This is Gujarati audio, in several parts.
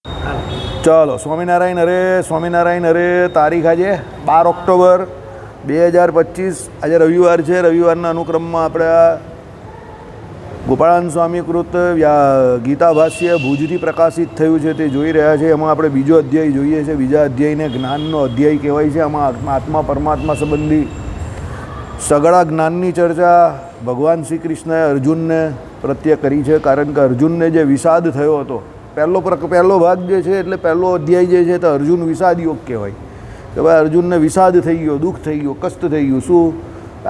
ચાલો સ્વામિનારાયણ હરે સ્વામિનારાયણ હરે. તારીખ આજે 12 ઓક્ટોબર 2025. આજે રવિવાર છે. રવિવારના અનુક્રમમાં આપણે ગોપાળાનંદ સ્વામી કૃત ગીતા ભાષ્ય ભુજથી પ્રકાશિત થયું છે તે જોઈ રહ્યા છે. એમાં આપણે બીજો અધ્યાય જોઈએ છે. બીજા અધ્યાયને જ્ઞાનનો અધ્યાય કહેવાય છે. આમાં આત્મા પરમાત્મા સંબંધી સગળા જ્ઞાનની ચર્ચા ભગવાન શ્રી કૃષ્ણએ અર્જુનને પ્રત્યે કરી છે. કારણ કે અર્જુનને જે વિષાદ થયો હતો, પહેલો ભાગ જે છે એટલે પહેલો અધ્યાય જે છે તો અર્જુન વિષાદ યોગ કહેવાય કે ભાઈ અર્જુનને વિષાદ થઈ ગયો, દુઃખ થઈ ગયો, કષ્ટ થઈ ગયું. શું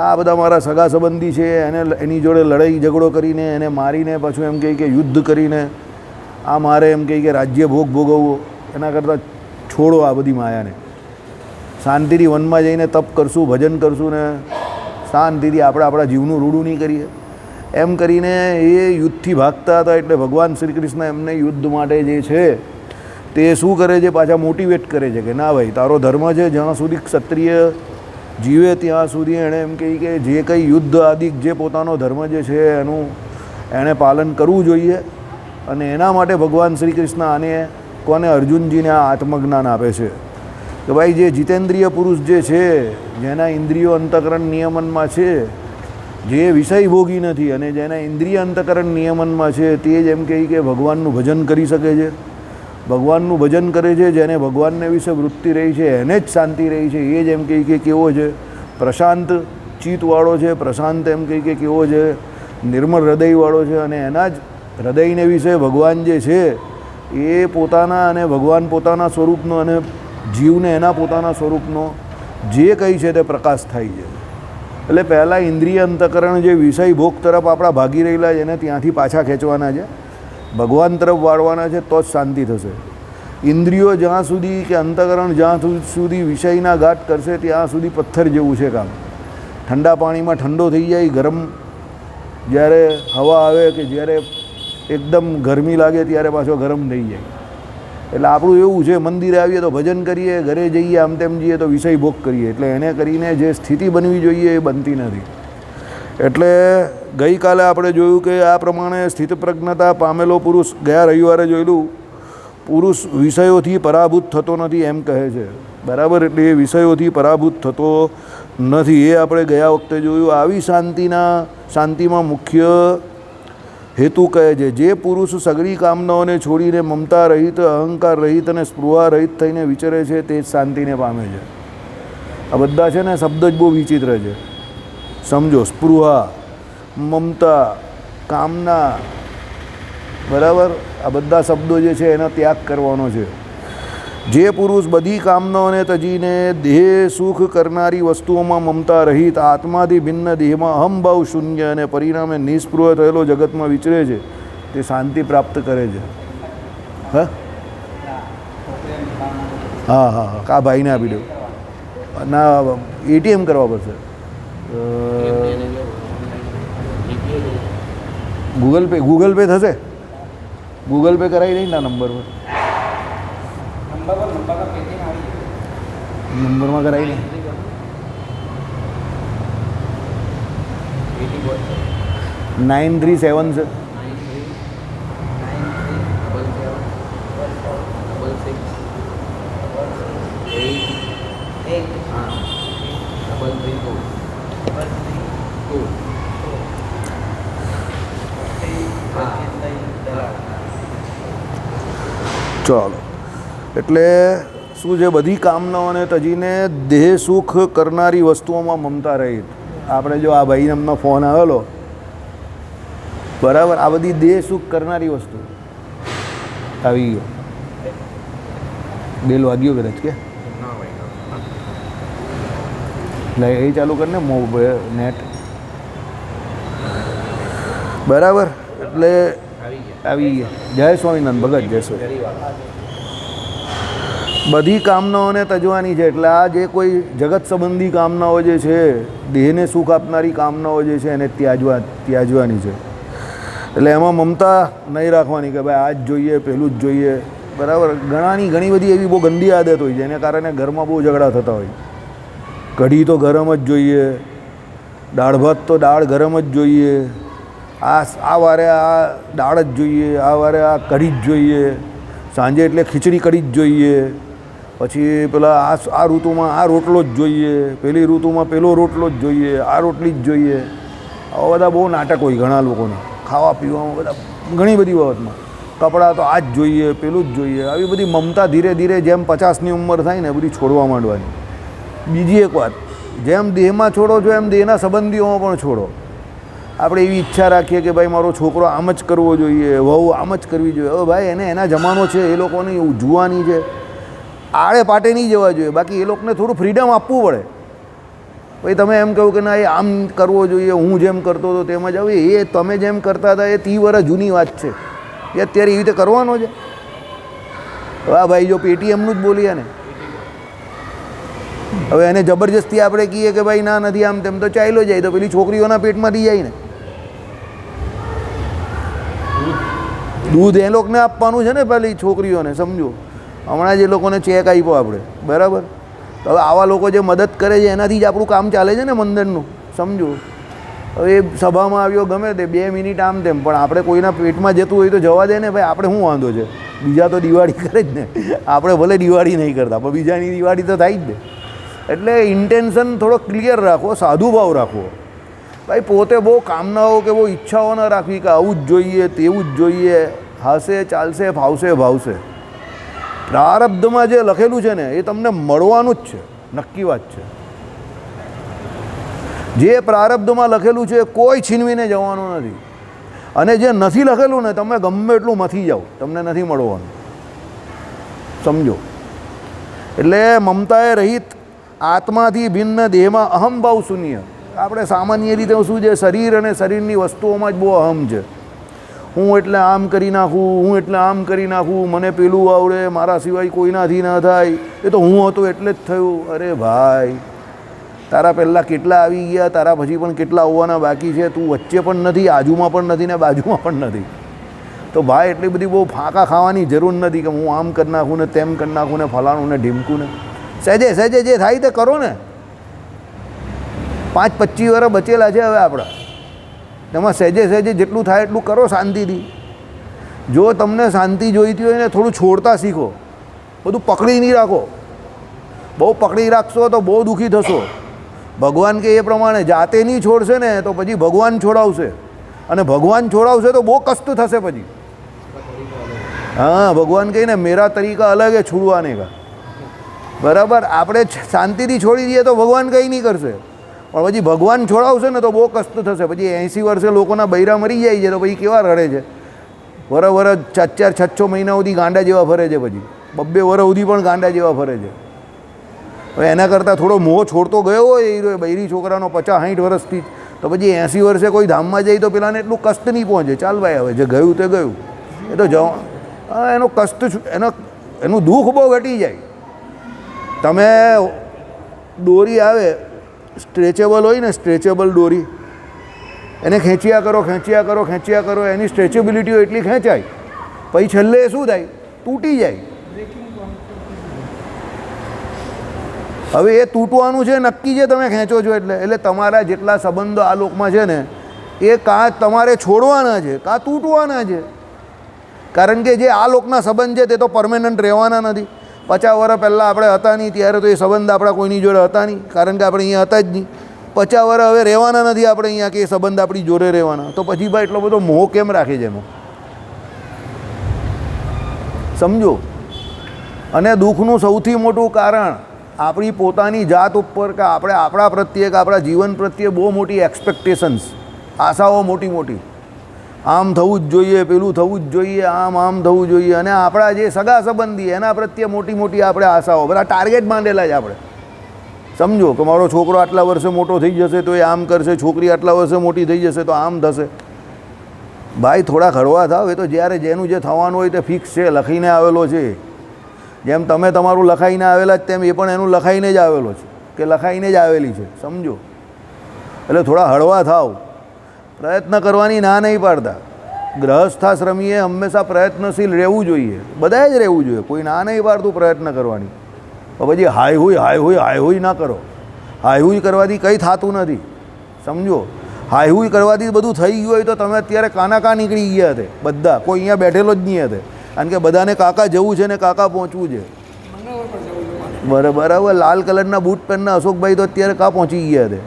આ બધા મારા સગા સંબંધી છે, એની જોડે લડાઈ ઝઘડો કરીને એને મારીને પાછું એમ કહે કે યુદ્ધ કરીને આ મારે એમ કહે કે રાજ્ય ભોગવવો, એના કરતાં છોડો આ બધી માયાને, શાંતિથી વનમાં જઈને તપ કરશું, ભજન કરશું ને શાંતિથી આપણે આપણા જીવનું રૂડું નહીં કરીએ એમ કરીને એ યુદ્ધથી ભાગતા હતા. એટલે ભગવાન શ્રી કૃષ્ણ એમને યુદ્ધ માટે જે છે તે શું કરે છે, પાછા મોટિવેટ કરે છે કે ના ભાઈ તારો ધર્મ છે, જ્યાં સુધી ક્ષત્રિય જીવે ત્યાં સુધી એણે એમ કહી કે જે કંઈ યુદ્ધ આદિક જે પોતાનો ધર્મ જે છે એનું એણે પાલન કરવું જોઈએ. અને એના માટે ભગવાન શ્રી કૃષ્ણ આને કોને અર્જુનજીને આ આત્મજ્ઞાન આપે છે કે ભાઈ જે જીતેન્દ્રિય પુરુષ જે છે, જેના ઇન્દ્રિયો અંતઃકરણ નિયમનમાં છે, જે વિષય ભોગી નથી અને જેના ઇન્દ્રિય અંતઃકરણ નિયમનમાં છે, તે જ એમ કહે કે ભગવાનનું ભજન કરી શકે છે, ભગવાનનું ભજન કરે છે, જેને ભગવાનને વિશે વૃત્તિ રહી છે એને જ શાંતિ રહી છે. એ જ એમ કહે કે કેવો છે, પ્રશાંત ચિત્તવાળો છે, પ્રશાંત એમ કહે કે કેવો છે, નિર્મળ હૃદયવાળો છે. અને એના જ હૃદયને વિશે ભગવાન જે છે એ પોતાના અને ભગવાન પોતાના સ્વરૂપનો અને જીવને એના પોતાના સ્વરૂપનો જે કંઈ છે તે પ્રકાશ થાય છે. એટલે પહેલાં ઇન્દ્રિય અંતઃકરણ જે વિષય ભોગ તરફ આપણા ભાગી રહેલા છે એને ત્યાંથી પાછા ખેંચવાના છે, ભગવાન તરફ વાળવાના છે, તો જ શાંતિ થશે. ઇન્દ્રિયો જ્યાં સુધી કે અંતઃકરણ જ્યાં સુધી વિષયના ઘાટ કરશે ત્યાં સુધી પથ્થર જેવું છે કામ. ઠંડા પાણીમાં ઠંડો થઈ જાય, ગરમ જ્યારે હવા આવે કે જ્યારે એકદમ ગરમી લાગે ત્યારે પાછો ગરમ થઈ જાય. એટલે આપણું એવું છે, મંદિરે આવીએ તો ભજન કરીએ, ઘરે જઈએ આમ તેમ જઈએ તો વિષય ભોગ કરીએ. એટલે એને કરીને જે સ્થિતિ બનવી જોઈએ એ બનતી નથી. એટલે ગઈકાલે આપણે જોયું કે આ પ્રમાણે સ્થિતપ્રજ્ઞતા પામેલો પુરુષ, ગયા રવિવારે જોયેલું, પુરુષ વિષયોથી પરાભૂત થતો નથી એમ કહે છે. બરાબર? એટલે એ વિષયોથી પરાભૂત થતો નથી એ આપણે ગયા વખતે જોયું. આવી શાંતિમાં મુખ્ય હેતુ કહે છે જે પુરુષ સગળી કામનાઓને છોડીને મમતા રહિત, અહંકાર રહિત અને સ્પૃહા રહિત થઈને વિચરે છે તે જ શાંતિને પામે છે. આ બધા છે ને શબ્દ જ બહુ વિચિત્ર છે. સમજો, સ્પૃહા, મમતા, કામના, બરાબર, આ બધા શબ્દો જે છે એનો ત્યાગ કરવાનો છે. જે પુરુષ બધી કામનાઓને તજીને દેહ સુખ કરનારી વસ્તુઓમાં મમતા રહિત, આત્માથી ભિન્ન દેહમાં અહમભાવ શૂન્ય અને પરિણામે નિસ્પૃહ થયેલો જગતમાં વિચરે છે તે શાંતિ પ્રાપ્ત કરે છે. હા હા હા હા કા ભાઈને આપી દઉં ના, એટીએમ કરવા પડશે. ગૂગલ પે થશે? ગૂગલ પે કરાવી દઈ ના નંબર પર, નંબરમાં કરાવી દે. 937 છે. ચાલો, એટલે શું છે, બધી કામનાઓને તજીને દેહ સુખ કરનારી વસ્તુઓમાં મમતા રહિત. આપણે જો આ ભાઈ એમનો ફોન આવેલો, બરાબર, આ બધી દેહ સુખ કરનારી વસ્તુ આવી ગયો. બેલ વાગ્યો કદાચ કે એટલે એ ચાલુ કરીને નેટ, બરાબર. એટલે આવી ગયા. જય સ્વામિનારાયણ ભગત, જય સ્વામિનારાયણ. બધી કામનાઓને તજવાની છે. એટલે આ જે કોઈ જગત સંબંધી કામનાઓ જે છે, દેહને સુખ આપનારી કામનાઓ જે છે એને ત્યાજવાની છે. એટલે એમાં મમતા નહીં રાખવાની કે ભાઈ આ જ જોઈએ, પેલું જ જોઈએ, બરાબર. ઘણી બધી એવી બહુ ગંદી આદત હોય જેને કારણે ઘરમાં બહુ ઝઘડા થતા હોય. કઢી તો ગરમ જ જોઈએ, દાળ ભાત તો દાળ ગરમ જ જોઈએ, આ વારે આ દાળ જ જોઈએ, આ વારે આ કઢી જ જોઈએ, સાંજે એટલે ખીચડી કઢી જ જોઈએ, પછી પેલા આ ઋતુમાં આ રોટલો જ જોઈએ, પેલી ઋતુમાં પેલો રોટલો જ જોઈએ, આ રોટલી જ જોઈએ. આવા બધા બહુ નાટક હોય ઘણા લોકોને ખાવા પીવામાં, બધા ઘણી બધી બાબતમાં. કપડાં તો આ જ જોઈએ, પેલું જ જોઈએ. આવી બધી મમતા ધીરે ધીરે જેમ 50ની ઉંમર થાય ને બધી છોડવા માંડવાની. બીજી એક વાત, જેમ દેહમાં છોડો છો એમ દેહના સંબંધીઓમાં પણ છોડો. આપણે એવી ઈચ્છા રાખીએ કે ભાઈ મારો છોકરો આમ જ કરવો જોઈએ, વહુ આમ જ કરવી જોઈએ. હવે ભાઈ એને એના જમાનો છે, એ લોકોની જુવાની છે, આડે પાટે નહીં જવા જોઈએ. બાકી એ લોકોને થોડું ફ્રીડમ આપવું પડે. ભાઈ તમે એમ કહો કે ના એ આમ કરવો જોઈએ, હું જેમ કરતો હતો તેમ જ. હવે એ તમે જેમ કરતા હતા એ 30 વર્ષ જૂની વાત છે. એ અત્યારે એવી રીતે કરવાનો છે? હા ભાઈ, જો પેટીએમનું જ બોલીએ ને, હવે એને જબરજસ્તી આપણે કહીએ કે ભાઈ ના નથી આમ તેમ, તો ચાલ્યો જાય તો પેલી છોકરીઓના પેટમાંથી જાય ને. દૂધ એ લોકોને આપવાનું છે ને પેલી છોકરીઓને, સમજો. હમણાં જ એ લોકોને ચેક આપ્યો આપણે, બરાબર. તો હવે આવા લોકો જે મદદ કરે છે એનાથી જ આપણું કામ ચાલે છે ને મંદિરનું, સમજો. હવે એ સભામાં આવ્યો ગમે તે 2 મિનિટ આમ તેમ, પણ આપણે કોઈના પેટમાં જતું હોય તો જવા દે ને ભાઈ. આપણે શું વાંધો છે? બીજા તો દિવાળી કરે જ ને, આપણે ભલે દિવાળી નહીં કરતા પણ બીજાની દિવાળી તો થાય જ ને. એટલે ઇન્ટેન્શન થોડો ક્લિયર રાખો, સાદું ભાવ રાખવો. ભાઈ પોતે બહુ કામનાઓ કે બહુ ઈચ્છાઓ ન રાખવી કે આવું જ જોઈએ, તેવું જ જોઈએ, હશે ચાલશે, ફાવશે ભાવશે. પ્રારબ્ધમાં જે લખેલું છે ને એ તમને મળવાનું જ છે, નક્કી વાત છે. જે પ્રારબ્ધમાં લખેલું છે કોઈ છીનવીને જવાનું નથી. અને જે નથી લખેલું ને તમે ગમે એટલું મથી જાઓ, તમને નથી મળવાનું, સમજો. એટલે મમતાએ રહિત, આત્માથી ભિન્ન, દેહમાં અહમભાવ શૂન્ય. આપણે સામાન્ય રીતે શું છે, શરીર અને શરીરની વસ્તુઓમાં જ બહુ અહમ છે. હું એટલે આમ કરી નાખું, હું એટલે આમ કરી નાખું, મને પેલું આવડે, મારા સિવાય કોઈનાથી ન થાય, એ તો હું હતો એટલે જ થયું. અરે ભાઈ, તારા પહેલાં કેટલા આવી ગયા, તારા પછી પણ કેટલા આવવાના બાકી છે. તું વચ્ચે પણ નથી, આજુમાં પણ નથી ને બાજુમાં પણ નથી. તો ભાઈ એટલી બધી બહુ ફાંકા ખાવાની જરૂર નથી કે હું આમ કરી નાખું ને તેમ કરી નાખું ને ફલાણું ને ઢીમકું ને. સહેજે સહેજે જે થાય તે કરો ને. 5-25 વર્ષ બચેલા છે હવે આપણા, એમાં સહેજે સહેજે જેટલું થાય એટલું કરો શાંતિથી. જો તમને શાંતિ જોઈતી હોય ને થોડું છોડતા શીખો, બધું પકડી નહીં રાખો. બહુ પકડી રાખશો તો બહુ દુઃખી થશો. ભગવાન કે એ પ્રમાણે જાતે નહીં છોડશે ને તો પછી ભગવાન છોડાવશે, અને ભગવાન છોડાવશે તો બહુ કષ્ટ થશે પછી. હા, ભગવાન કહીને મેરા તરીકા અલગ હે છોડવાને કા, બરાબર. આપણે શાંતિથી છોડી દઈએ તો ભગવાન કંઈ નહીં કરશે, પણ પછી ભગવાન છોડાવશે ને તો બહુ કષ્ટ થશે. પછી 80 વર્ષે લોકોના બૈરા મરી જાય છે તો પછી કેવા રડે છે. વરસ 4-6 મહિના સુધી ગાંડા જેવા ફરે છે, પછી 2 વર્ષ સુધી પણ ગાંડા જેવા ફરે છે. હવે એના કરતાં થોડો મોહ છોડતો ગયો હોય એ બૈરી છોકરાનો 50-60 વર્ષથી, તો પછી 80 વર્ષે કોઈ ધામમાં જાય તો પેલાને એટલું કષ્ટ નહીં પહોંચે. ચાલ ભાઈ, હવે જે ગયું તે ગયું, એ તો જવા. હા, એનો કષ્ટ, એનું દુઃખ બહુ ઘટી જાય. તમે દોરી આવે સ્ટ્રેચેબલ હોય ને, સ્ટ્રેચેબલ દોરી, એને ખેંચ્યા કરો, ખેંચ્યા કરો, ખેંચ્યા કરો, એની સ્ટ્રેચેબિલિટી એટલી ખેંચાય, પછી છેલ્લે શું થાય, તૂટી જાય. હવે એ તૂટવાનું છે નક્કી છે, તમે ખેંચો છો એટલે તમારા જેટલા સંબંધો આ લોકમાં છે ને એ કાં તમારે છોડવાના છે કાં તૂટવાના છે. કારણ કે જે આ લોકના સંબંધ છે તે તો પરમેનન્ટ રહેવાના નથી. 50 વર્ષ પહેલાં આપણે હતા નહીં ત્યારે તો એ સંબંધ આપણા કોઈની જોડે હતા નહીં, કારણ કે આપણે અહીંયા હતા જ નહીં. 50 વર્ષ હવે રહેવાના નથી આપણે અહીંયા કે એ સંબંધ આપણી જોડે રહેવાના, તો પછી ભાઈ એટલો બધો મોહ કેમ રાખે છે એમાં, સમજો. અને દુઃખનું સૌથી મોટું કારણ આપણી પોતાની જાત ઉપર કે આપણે આપણા પ્રત્યે કે આપણા જીવન પ્રત્યે બહુ મોટી એક્સપેક્ટેશન્સ, આશાઓ મોટી મોટી. આમ થવું જ જોઈએ, પેલું થવું જ જોઈએ, આમ થવું જોઈએ. અને આપણા જે સગા સંબંધી એના પ્રત્યે મોટી મોટી આપણે આશાઓ, બધા ટાર્ગેટ માંડેલા છે આપણે, સમજો. કે મારો છોકરો આટલા વર્ષે મોટો થઈ જશે તો એ આમ કરશે, છોકરી આટલા વર્ષે મોટી થઈ જશે તો આમ થશે. ભાઈ થોડા હળવા થાવ. એ તો જ્યારે જેનું જે થવાનું હોય તે ફિક્સ છે, લખીને આવેલો છે. જેમ તમે તમારું લખાઈને આવેલા જ તેમ એ પણ એનું લખાઈને જ આવેલો છે કે લખાઈને જ આવેલી છે, સમજો. એટલે થોડા હળવા થાવ. પ્રયત્ન કરવાની ના નહીં પાડતા. ગ્રહસ્થાશ્રમીએ હંમેશા પ્રયત્નશીલ રહેવું જોઈએ, બધાએ જ રહેવું જોઈએ. કોઈ ના નહીં પાડતું પ્રયત્ન કરવાની. પછી હાય ના કરો. હાય કરવાથી કંઈ થતું નથી, સમજો. હાય કરવાથી બધું થઈ ગયું હોય તો તમે અત્યારે કાના નીકળી ગયા હતા બધા, કોઈ અહીંયા બેઠેલો જ નહીં હતા. કારણ કે બધાને કાકા જવું છે ને કાકા પહોંચવું છે. બરાબર. લાલ કલરના બૂટ પહેરના અશોકભાઈ તો અત્યારે કાં પહોંચી ગયા છે.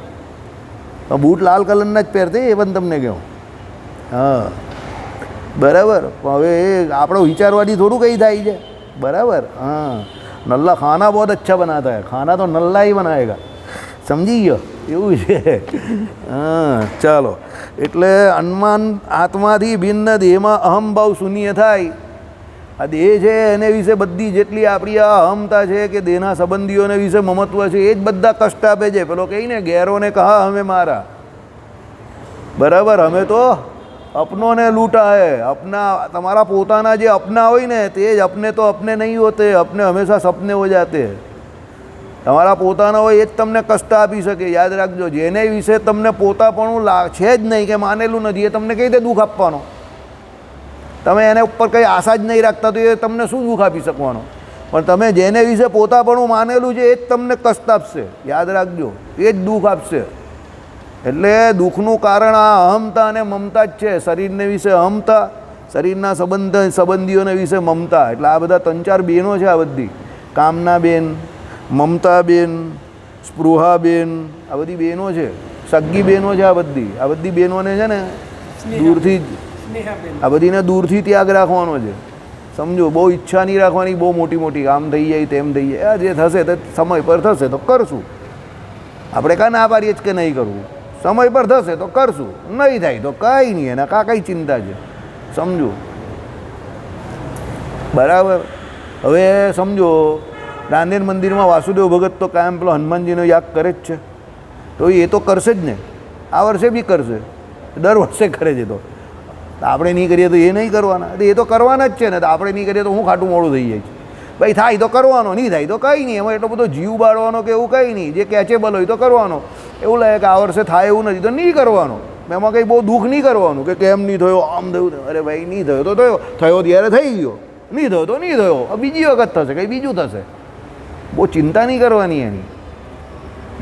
બૂટ લાલ કલરના જ પહેરતે એ પણ તમને કહું. હા બરાબર. હવે એ આપણો વિચારવાથી થોડું કંઈ થાય છે. બરાબર. હા નલ્લા ખાના બહુ અચ્છા બનાતા હૈ. ખાના તો નલ્લા ही બનાએગા. સમજી ગયો એવું છે. હા ચાલો. એટલે અનુમાન આત્માથી ભિન્ન દેહમાં અહમભાવ શૂન્ય થાય. આ દેહ છે એને વિશે બધી જેટલી આપણી આ અહમતા છે કે દેહના સંબંધીઓને વિશે મમત્વ છે એ જ બધા કષ્ટ આપે છે. પેલો કહીને ગેરોને કહા હમે મારા. બરાબર. અમે તો અપનોને લૂંટા હે. अपना તમારા પોતાના જે અપના હોય ને તે જ अपने तो अपने नहीं होते. अपने हमेशा सपने हो जाते हैं. તમારા પોતાના હોય એ જ તમને કષ્ટ આપી શકે. યાદ રાખજો. જેને વિશે તમને પોતાપણું છે જ નહીં કે માનેલું નથી એ તમને કઈ રીતે દુઃખ આપવાનો. તમે એને ઉપર કંઈ આશા જ નહીં રાખતા તો એ તમને શું દુઃખ આપી શકવાનો. પણ તમે જેને વિશે પોતાપણું માનેલું છે એ જ તમને કષ્ટ આપશે. યાદ રાખજો. એ જ દુઃખ આપશે. એટલે દુઃખનું કારણ આ અહમતા અને મમતા જ છે. શરીરને વિશે અહમતા, શરીરના સંબંધીઓને વિશે મમતા. એટલે આ બધા 3-4 બેનો છે. આ બધી કામના બેન, મમતા બેન, સ્પૃહા બેન, આ બધી બેનો છે. સગી બેનો છે. આ બધી બેનોને છે ને દૂરથી આ બધીને દૂરથી ત્યાગ રાખવાનો છે. સમજો. બહુ ઈચ્છા નહીં રાખવાની. બહુ મોટી મોટી આમ થઈ જાય તેમ થઈ જાય. આ જે થશે તે સમય પર થશે તો કરશું. આપણે કાં ના પાડીએ જ કે નહીં કરવું. સમય પર થશે તો કરશું. નહીં થાય તો કાંઈ નહીં. એના કઈ ચિંતા છે. સમજો. બરાબર. હવે સમજો રાંદેર મંદિરમાં વાસુદેવ ભગત તો કાયમ પેલો હનુમાનજીનો યાગ કરે જ છે. તો એ તો કરશે જ ને. આ વર્ષે બી કરશે. દર વર્ષે કરે છે. તો આપણે નહીં કરીએ તો એ નહીં કરવાના. એ તો કરવાના જ છે ને. તો આપણે નહીં કરીએ તો હું ખાટું મોડું થઈ જાય છે. ભાઈ થાય તો કરવાનો, નહીં થાય તો કંઈ નહીં. એમાં એટલો બધો જીવ બાળવાનો કે એવું કંઈ નહીં. જે કેચેબલ હોય તો કરવાનો. એવું લાગે કે આ વર્ષે થાય એવું નથી તો નહીં કરવાનો. એમાં કંઈ બહુ દુઃખ નહીં કરવાનું કે કેમ નહીં થયો, આમ થયું. અરે ભાઈ નહીં થયો તો થયો ત્યારે થઈ ગયો. નહીં થયો તો નહીં થયો. બીજી વખત થશે, કંઈ બીજું થશે. બહુ ચિંતા નહીં કરવાની એની.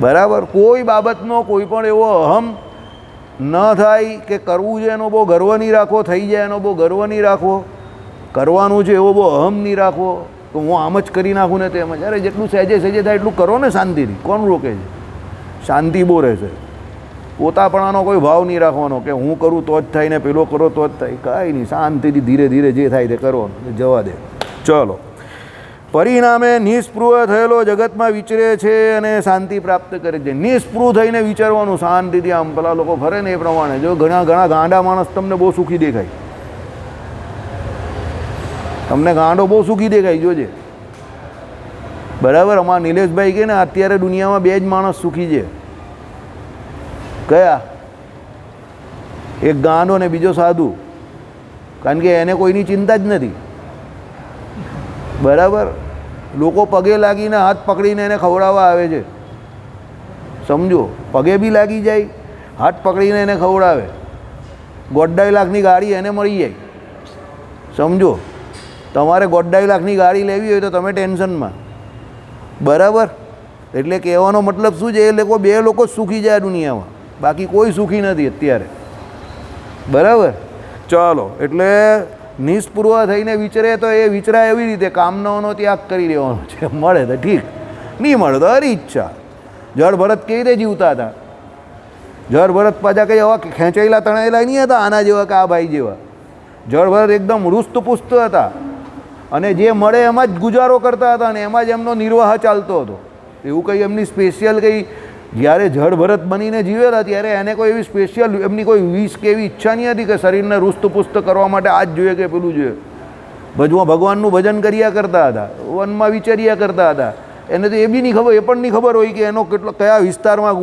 બરાબર. કોઈ બાબતનો કોઈ પણ એવો અહમ ન થાય કે કરવું છે એનો બહુ ગર્વ નહીં રાખવો. થઈ જાય એનો બહુ ગર્વ નહીં રાખવો. કરવાનું છે એવો બહુ અહમ નહીં રાખવો તો હું આમ જ કરી નાખું ને તેમ જ. અરે જેટલું સહેજે થાય એટલું કરો ને શાંતિથી. કોણ રોકે છે? શાંતિ બહુ રહેશે. પોતાપણાનો કોઈ ભાવ નહીં રાખવાનો કે હું કરું તો જ થાય ને પેલો કરો તો જ થાય. કાંઈ નહીં. શાંતિથી ધીરે ધીરે જે થાય તે કરવાનું. જવા દે. ચલો. પરિણામે નિસ્પૃહ થયેલો જગતમાં વિચરે છે અને શાંતિ પ્રાપ્ત કરે છે. નિસ્પૃહ થઈને વિચારવાનું શાંતિથી. આમ પેલા લોકો ફરે ને એ પ્રમાણે. જો ઘણા ગાંડા માણસ તમને બહુ સુખી દેખાય. તમને ગાંડો બહુ સુખી દેખાય. જોજે. બરાબર. અમારા નિલેશભાઈ કે ને અત્યારે દુનિયામાં 2 જ માણસ સુખી છે. કયા? એક ગાંડો ને બીજો સાધુ. કારણ કે એને કોઈની ચિંતા જ નથી. બરાબર. લોકો પગે લાગીને હાથ પકડીને એને ખવડાવવા આવે છે. સમજો. પગે બી લાગી જાય, હાથ પકડીને એને ખવડાવે. 1.5 લાખની ગાડી એને મળી જાય. સમજો. તમારે 1.5 લાખની ગાડી લેવી હોય તો તમે ટેન્શનમાં. બરાબર. એટલે કહેવાનો મતલબ શું છે? એ લોકો 2 લોકો જ સુખી જાય દુનિયામાં. બાકી કોઈ સુખી નથી અત્યારે. બરાબર. ચાલો. એટલે નિસ્પૃહ થઈને વિચરે તો એ વિચરાય એવી રીતે કામનાઓનો ત્યાગ કરી દેવાનો છે. મળે તો ઠીક, નહીં મળે તો હરી ઈચ્છા. જળ ભરત કેવી રીતે જીવતા હતા? જળ ભરત પાછા કંઈ એવા ખેંચાયેલા તણાયેલા નહીં હતા આના જેવા કે આ ભાઈ જેવા. જળ ભરત એકદમ રૂસ્તપુસ્ત હતા અને જે મળે એમાં જ ગુજારો કરતા હતા અને એમાં જ એમનો નિર્વાહ ચાલતો હતો. એવું કંઈ એમની સ્પેશિયલ કંઈ જ્યારે જળ ભરત બનીને જીવેલા ત્યારે એને કોઈ એવી સ્પેશિયલ એમની કોઈ વિશ કે એવી ઈચ્છા નહીં હતી કે શરીરને રૂસ્તપુસ્ત કરવા માટે આ જ જોઈએ કે પેલું જોઈએ. ભગવાનનું ભજન કર્યા કરતા હતા. વનમાં વિચર્યા કરતા હતા. એને તો એ બી નહીં ખબર, એ પણ નહીં ખબર હોય કે એનો કેટલો કયા વિસ્તારમાં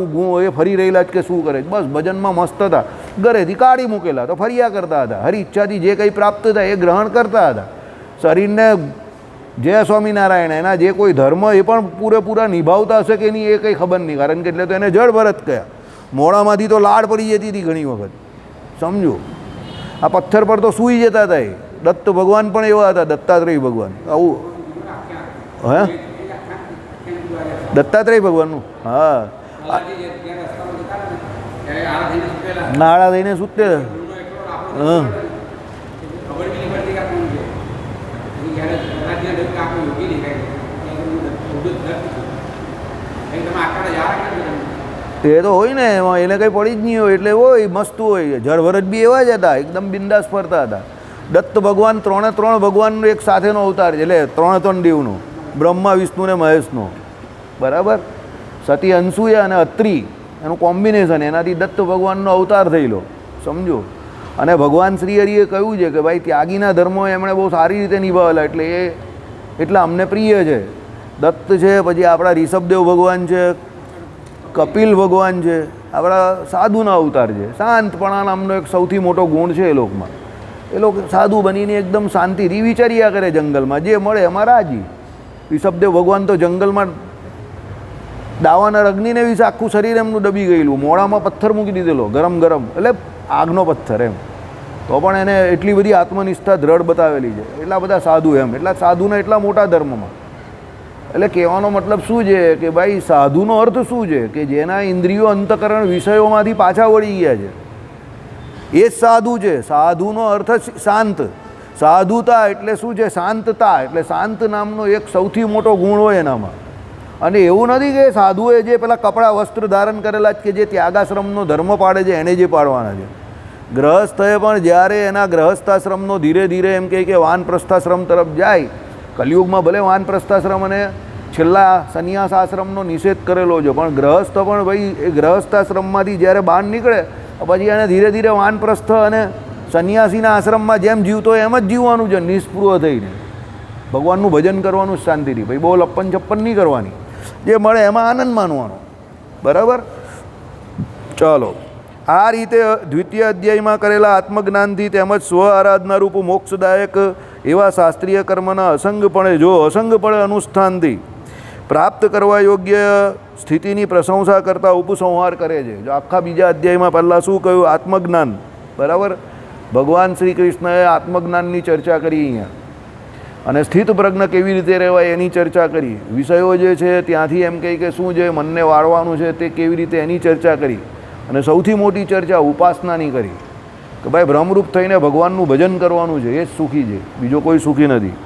એ ફરી રહેલા જ કે શું કરે. બસ ભજનમાં મસ્ત હતા. ઘરેથી કાઢી મૂકેલા તો ફર્યા કરતા હતા. હરી ઈચ્છાથી જે કંઈ પ્રાપ્ત થાય એ ગ્રહણ કરતા હતા. શરીરને જય સ્વામિનારાયણ એના જે કોઈ ધર્મ એ પણ પૂરેપૂરા નિભાવતા હશે કે નહીં એ કંઈ ખબર નહીં. કારણ કે એટલે તો એને જળ ભરત કહ્યા. મોડામાંથી તો લાડ પડી જતી હતી ઘણી વખત. સમજો. આ પથ્થર પર તો સૂઈ જતા હતા. એ દત્ત ભગવાન પણ એવા હતા. દત્તાત્રેય ભગવાન. આવું હે દત્તાત્રેય ભગવાનનું. હા. નાળા થઈને સૂતે. કોઈ યોગી દેખાય તમે આટલા યાર એ તો હોય ને એમાં, એને કંઈ પડી જ નહીં હોય એટલે હોય મસ્ત હોય. જળભરત બી એવા જ હતા, એકદમ બિંદાસ ફરતા હતા. દત્ત ભગવાન 3 ભગવાનનો એક સાથેનો અવતાર છે, એટલે 3 દેવનો, બ્રહ્મા વિષ્ણુ ને મહેશનો, બરાબર. સતી અનસૂયા અને અત્રિ એનું કોમ્બિનેશન, એનાથી દત્ત ભગવાનનો અવતાર થયેલો, સમજો. અને ભગવાન શ્રી હરિએ કહ્યું છે કે ભાઈ ત્યાગીના ધર્મો એમણે બહુ સારી રીતે નિભાવેલા, એટલે એ એટલા અમને પ્રિય છે. દત્ત છે, પછી આપણા ઋષભદેવ ભગવાન છે, કપિલ ભગવાન છે, આપણા સાધુના અવતાર છે. શાંતપણા નામનો એક સૌથી મોટો ગુણ છે એ લોકમાં. એ લોકો સાધુ બનીને એકદમ શાંતિથી વિચાર્યા કરે, જંગલમાં જે મળે એમાં રાજી. ઋષભદેવ ભગવાન તો જંગલમાં દાવાના અગ્નિને વિશે આખું શરીર એમનું દબી ગયેલું, મોડામાં પથ્થર મૂકી દીધેલો, ગરમ એટલે આગનો પથ્થર એમ, તો પણ એને એટલી બધી આત્મનિષ્ઠા દ્રઢ બતાવેલી છે. એટલા બધા સાધુ એમ, એટલા સાધુના એટલા મોટા ધર્મમાં. એટલે કહેવાનો મતલબ શું છે કે ભાઈ સાધુનો અર્થ શું છે કે જેના ઇન્દ્રિયો અંતકરણ વિષયોમાંથી પાછા વળી ગયા છે, એ જ સાધુ છે. સાધુનો અર્થ શાંત, સાધુતા એટલે શું છે? શાંતતા. એટલે શાંત નામનો એક સૌથી મોટો ગુણ હોય એનામાં. અને એવું નથી કે સાધુએ જે પેલા કપડાં વસ્ત્ર ધારણ કરેલા જ કે જે ત્યાગાશ્રમનો ધર્મ પાડે છે એને જે પાડવાના છે. ગ્રહસ્થએ પણ જ્યારે એના ગ્રહસ્થાશ્રમનો ધીરે ધીરે એમ કહે કે વાનપ્રસ્થાશ્રમ તરફ જાય, કલિયુગમાં ભલે વાનપ્રસ્થાશ્રમ અને છેલ્લા સંન્યાસ આશ્રમનો નિષેધ કરેલો છે, પણ ગ્રહસ્થ પણ ભાઈ એ ગ્રહસ્થાશ્રમમાંથી જ્યારે બહાર નીકળે પછી એને ધીરે ધીરે વાનપ્રસ્થ અને સંન્યાસીના આશ્રમમાં જેમ જીવતો હોય એમ જ જીવવાનું છે, નિસ્પૃહ થઈને ભગવાનનું ભજન કરવાનું શાંતિથી. ભાઈ બહુ લપ્પન છપ્પન નહીં કરવાની, જે મળે એમાં આનંદ માનવાનો, બરાબર. ચાલો, આ રીતે દ્વિતીય અધ્યાયમાં કરેલા આત્મજ્ઞાનથી તેમજ સ્વ આરાધનારૂપ મોક્ષદાયક એવા શાસ્ત્રીય કર્મના અસંગપણે અનુષ્ઠાનથી પ્રાપ્ત કરવા યોગ્ય સ્થિતિની પ્રશંસા કરતાં ઉપસંહાર કરે છે. જો આખા બીજા અધ્યાયમાં પહેલાં શું કહ્યું? આત્મજ્ઞાન, બરાબર. ભગવાન શ્રી કૃષ્ણએ આત્મજ્ઞાનની ચર્ચા કરી અહીંયા, અને સ્થિત પ્રજ્ઞ કેવી રીતે રહેવાય એની ચર્ચા કરી. વિષયો જે છે ત્યાંથી એમ કહી કે શું છે મનને વાળવાનું છે તે કેવી રીતે એની ચર્ચા કરી. અને સૌથી મોટી ચર્ચા ઉપાસનાની કરી કે ભાઈ ભ્રમરૂપ થઈને ભગવાનનું ભજન કરવાનું છે, એ જ સુખી છે, બીજો કોઈ સુખી નથી.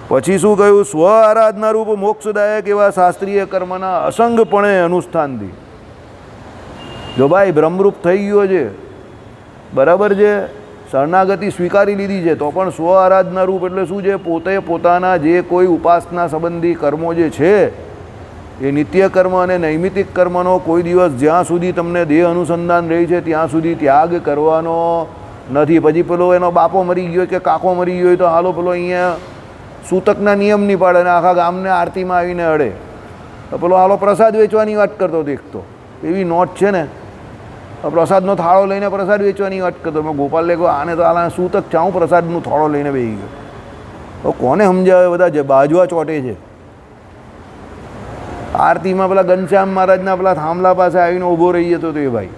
પછી શું કહ્યું? સ્વ આરાધનારૂપ મોક્ષદાયક એવા શાસ્ત્રીય કર્મના અસંગપણે અનુષ્ઠાનથી. જો ભાઈ ભ્રમરૂપ થઈ ગયો છે, બરાબર છે, શરણાગતિ સ્વીકારી લીધી છે, તો પણ સ્વ આરાધનારૂપ એટલે શું છે? પોતે પોતાના જે કોઈ ઉપાસના સંબંધી કર્મો જે છે એ નિત્ય કર્મ અને નૈમિતિક કર્મનો કોઈ દિવસ જ્યાં સુધી તમને દેહ અનુસંધાન રહી છે ત્યાં સુધી ત્યાગ કરવાનો નથી. પછી પેલો એનો બાપો મરી ગયો કે કાકો મરી ગયો તો હાલો પેલો અહીંયા સૂતકના નિયમ નહીં પાડે અને આખા ગામને આરતીમાં આવીને અડે, તો પેલો હાલો પ્રસાદ વેચવાની વાત કરતો દેખતો. એવી નોટ છે ને, પ્રસાદનો થાળો લઈને પ્રસાદ વેચવાની વાત કરતો. મેં ગોપાલ કહ્યું આને તો હાલ સૂતક ચાઉં પ્રસાદનો થાળો લઈને બેસી ગયો. તો કોને સમજાવે? બધા બાજવા ચોટે છે. આરતીમાં પેલા ઘનશ્યામ મહારાજના પેલા થાંભલા પાસે આવીને ઊભો રહી જતો હતો એ ભાઈ.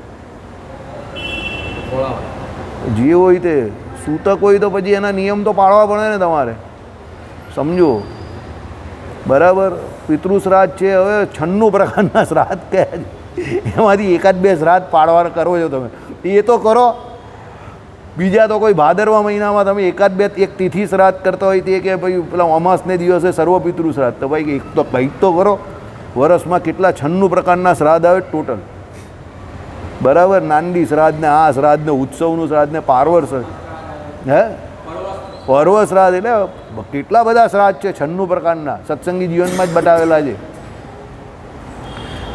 જે હોય તે સૂતક હોય તો પછી એના નિયમ તો પાળવા પડે ને તમારે, સમજો, બરાબર. પિતૃ શ્રાદ્ધ છે, હવે 96 પ્રકારના શ્રાદ્ધ કયા છે, એમાંથી એકાદ બે શ્રાદ્ધ પાડવા કરો છો તમે, એ તો કરો. બીજા તો કોઈ ભાદરવા મહિનામાં તમે એકાદ બે એક તિથિ શ્રાદ્ધ કરતા હોય તે કે ભાઈ પેલા અમાસને દિવસે સર્વ પિતૃ શ્રાદ્ધ, તો ભાઈ એક તો કંઈક તો કરો. વર્ષમાં કેટલા 96 પ્રકારના શ્રાદ્ધ આવે ટોટલ, બરાબર. નાંદી શ્રાદ્ધ ને આ શ્રાદ્ધ ને ઉત્સવનું શ્રાદ્ધ ને પારવર પર્વ શ્રાદ્ધ, એટલે કેટલા બધા શ્રાદ્ધ છે 96 પ્રકારના, સત્સંગી જીવનમાં જ બતાવેલા છે,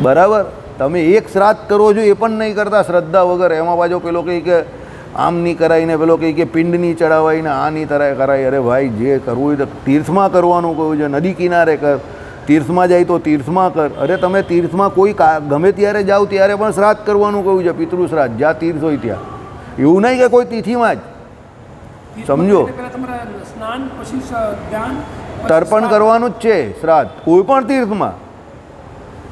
બરાબર. તમે એક શ્રાદ્ધ કરો છો એ પણ નહીં કરતા શ્રદ્ધા વગર, એમાં પાછો પેલો કહે કે આમ નહીં કરાય ને પેલો કહે કે પિંડ નહીં ચડાવાય ને આ નહીં કરાય. અરે ભાઈ જે કરવું હોય તો તીર્થમાં કરવાનું કહ્યું છે, નદી કિનારે કર, તીર્થમાં જાય તો તીર્થમાં કર. અરે તમે તીર્થમાં કોઈ ગમે ત્યારે જાઓ ત્યારે પણ શ્રાદ્ધ કરવાનું કહ્યું છે, પિતૃ શ્રાદ્ધ, જ્યાં તીર્થ હોય ત્યાં. એવું નહીં કે કોઈ તિથિમાં જ, સમજો. તર્પણ કરવાનું જ છે શ્રાદ્ધ, કોઈ પણ તીર્થમાં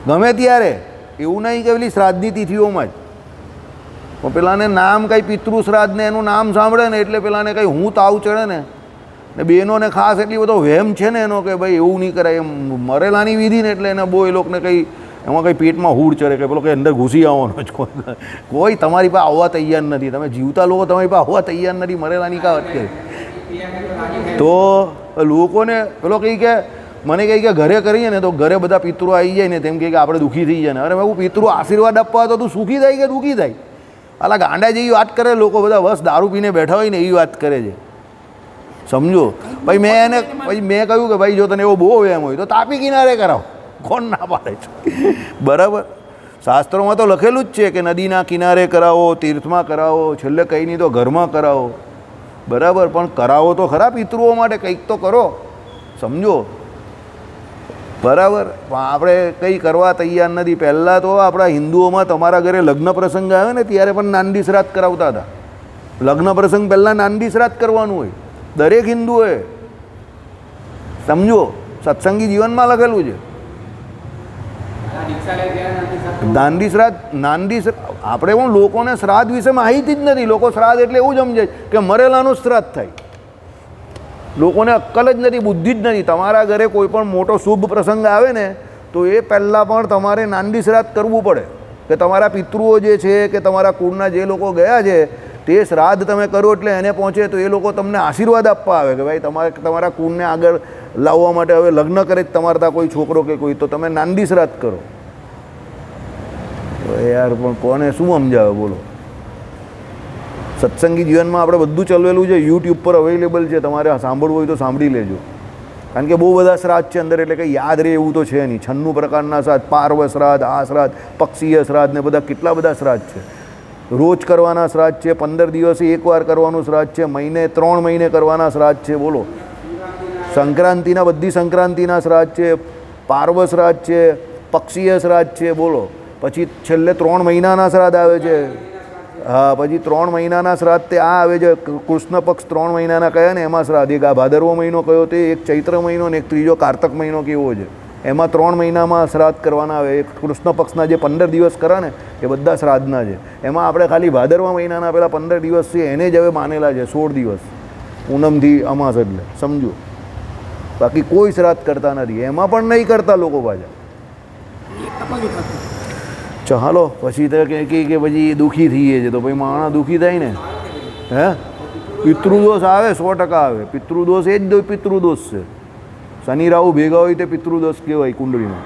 ગમે ત્યારે. એવું નહીં કે પેલી શ્રાદ્ધની તિથિઓમાં જ. પણ પેલાને નામ કંઈ પિતૃ શ્રાદ્ધ ને એનું નામ સાંભળે ને એટલે પેલાને કંઈ હું તાવ ચડે ને બહેનોને ખાસ એટલી બધો વહેમ છે ને એનો કે ભાઈ એવું નહીં કરાય, એમ મરેલાની વિધિ ને એટલે એને બહુ એ લોકોને કંઈ એમાં કંઈ પેટમાં હૂડ ચડે કે પેલો કંઈ અંદર ઘૂસી આવવાનો જ. કોઈ તમારી પાસે આવવા તૈયાર નથી, તમે જીવતા લોકો તમારી પાસે આવવા તૈયાર નથી, મરેલાની કા વાત કરે. તો લોકોને પેલો કહી કે મને કહે કે ઘરે કરીએ ને તો ઘરે બધા પિતૃ આવી જાય ને તેમ કહે કે આપણે દુઃખી થઈ જાય ને. અરે હું પિતૃ આશીર્વાદ આપવા તો તું સુખી થાય કે દુઃખી થાય? આલા ગાંડા જેવી વાત કરે લોકો બધા, બસ દારૂ પીને બેઠા હોય ને એવી વાત કરે છે, સમજો. ભાઈ મેં કહ્યું કે ભાઈ જો તને એવો બહુ એમ હોય તો તાપી કિનારે કરાવો, કોણ ના પાડે છે? બરાબર, શાસ્ત્રોમાં તો લખેલું જ છે કે નદીના કિનારે કરાવો, તીર્થમાં કરાવો, છેલ્લે કંઈ નહીં તો ઘરમાં કરાવો. બરાબર, પણ કરાવો તો ખરા પિતૃઓ માટે, કંઈક તો કરો, સમજો. બરાબર, પણ આપણે કંઈ કરવા તૈયાર નથી. પહેલાં તો આપણા હિન્દુઓમાં તમારા ઘરે લગ્ન પ્રસંગ આવે ને ત્યારે પણ નાંદી શ્રાદ્ધ કરાવતા હતા. લગ્ન પ્રસંગ પહેલાં નાંદી શ્રાદ્ધ કરવાનું હોય દરેક હિન્દુઓએ, સમજો. સત્સંગી જીવનમાં લખેલું છે નાંદી શ્રાદ્ધ. આપણે પણ લોકોને શ્રાદ્ધ વિશે માહિતી જ નથી. લોકો શ્રાદ્ધ એટલે એવું સમજે કે મરેલાનું શ્રાદ્ધ થાય. લોકોને અક્કલ જ નથી, બુદ્ધિ જ નથી. તમારા ઘરે કોઈ પણ મોટો શુભ પ્રસંગ આવે ને તો એ પહેલાં પણ તમારે નાંદી શ્રાદ્ધ કરવું પડે કે તમારા પિતૃઓ જે છે કે તમારા કુળના જે લોકો ગયા છે તે શ્રાદ્ધ તમે કરો એટલે એને પહોંચે તો એ લોકો તમને આશીર્વાદ આપવા આવે કે ભાઈ તમારા કુળને આગળ લાવવા માટે હવે લગ્ન કરે જ તમારા ત્યાં કોઈ છોકરો કે કોઈ, તો તમે નાંદી શ્રાદ્ધ કરો. યાર પણ કોને શું સમજાવે બોલો? સત્સંગી જીવનમાં આપણે બધું ચલવેલું છે, યુટ્યુબ પર અવેલેબલ છે, તમારે સાંભળવું હોય તો સાંભળી લેજો. કારણ કે બહુ બધા શ્રાદ્ધ છે અંદર, એટલે કંઈ યાદ રહે એવું તો છે નહીં. 96 પ્રકારના શ્રાદ્ધ, પાર્વ શ્રાદ્ધ, આ શ્રાદ્ધ, પક્ષીય શ્રાદ્ધ ને બધા કેટલા બધા શ્રાદ્ધ છે. રોજ કરવાના શ્રાદ્ધ છે, 15 દિવસે એકવાર કરવાનું શ્રાદ્ધ છે, મહિને 3 મહિને કરવાના શ્રાદ્ધ છે. બોલો, સંક્રાંતિના બધી સંક્રાંતિના શ્રાદ્ધ છે, પાર્વ શ્રાદ્ધ છે, પક્ષીય શ્રાદ્ધ છે. બોલો, પછી છેલ્લે 3 મહિનાના શ્રાદ્ધ આવે છે. હા, પછી 3 મહિનાના શ્રાદ્ધ તે આ આવે છે કૃષ્ણ પક્ષ 3 મહિનાના કયા ને એમાં શ્રાદ્ધ. એક આ ભાદરવો મહિનો કયો તે, એક ચૈત્ર મહિનો ને એક ત્રીજો કારતક મહિનો કેવો છે, એમાં 3 મહિનામાં શ્રાદ્ધ કરવાના આવે. એક કૃષ્ણ પક્ષના જે 15 દિવસ કરે ને એ બધા શ્રાદ્ધના છે. એમાં આપણે ખાલી ભાદરવા મહિનાના પેલા 15 દિવસ છે એને જ હવે માનેલા છે, 16 દિવસ પૂનમથી અમાસ, એટલે સમજો. બાકી કોઈ શ્રાદ્ધ કરતા નથી, એમાં પણ નહીં કરતા લોકો પાછા. ચાલો પછી તો કે પછી દુઃખી થઈએ છે તો ભાઈ માણસ દુઃખી થાય ને. હે, પિતૃદોષ આવે, 100% આવે. પિતૃદોષ એ જ પિતૃદોષ છે. શનિ રાહુ ભેગા હોય તે પિતૃદોષ કહેવાય કુંડળીમાં.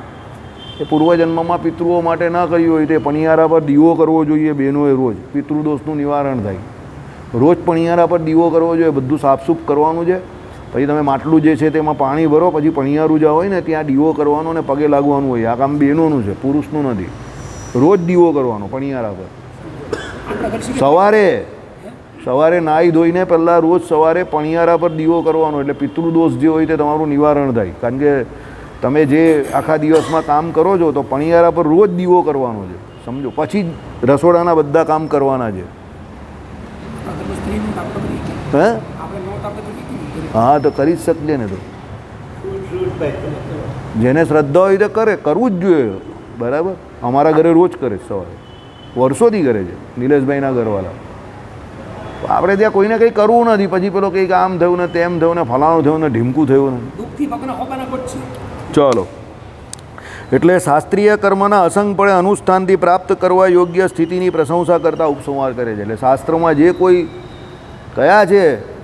એ પૂર્વજન્મમાં પિતૃઓ માટે ના કર્યું હોય તે પણિયારા પર દીવો કરવો જોઈએ બહેનોએ રોજ, પિતૃદોષનું નિવારણ થાય. રોજ પણિયારા પર દીવો કરવો જોઈએ, બધું સાફસૂફ કરવાનું છે. પછી તમે માટલું જે છે તેમાં પાણી ભરો, પછી પણિયારું જ્યાં હોય ને ત્યાં દીવો કરવાનો ને પગે લાગવાનું હોય. આ કામ બહેનોનું છે, પુરુષનું નથી. રોજ દીવો કરવાનો પણિયારા પર. સવારે નાહી ધોઈને પહેલાં રોજ સવારે પણિયારા પર દીવો કરવાનો, એટલે પિતૃદોષ જે હોય તે તમારું નિવારણ થાય. કારણ કે તમે જે આખા દિવસમાં કામ કરો છો તો પણિયારા પર રોજ દીવો કરવાનો છે, સમજો. પછી જ રસોડાના બધા કામ કરવાના છે. હે, હા, તો કરી જ શકજે ને. તો જેને શ્રદ્ધા હોય તો કરે, કરવું જ જોઈએ. બરાબર, અમારા ઘરે રોજ કરે સવારે, વર્ષોથી કરે છે નિલેશભાઈના ઘરવાળા. આપણે ત્યાં કોઈને કંઈ કરવું નથી, પછી પેલો કંઈક આમ થયું ને તેમ થયું ને ફલાણું થયું ને ઢીમકું થયું ને. ચાલો, એટલે શાસ્ત્રીય કર્મના અસંગપણે અનુષ્ઠાનથી પ્રાપ્ત કરવા યોગ્ય સ્થિતિની પ્રશંસા કરતા ઉપસંહાર કરે છે. એટલે શાસ્ત્રમાં જે કોઈ કયા છે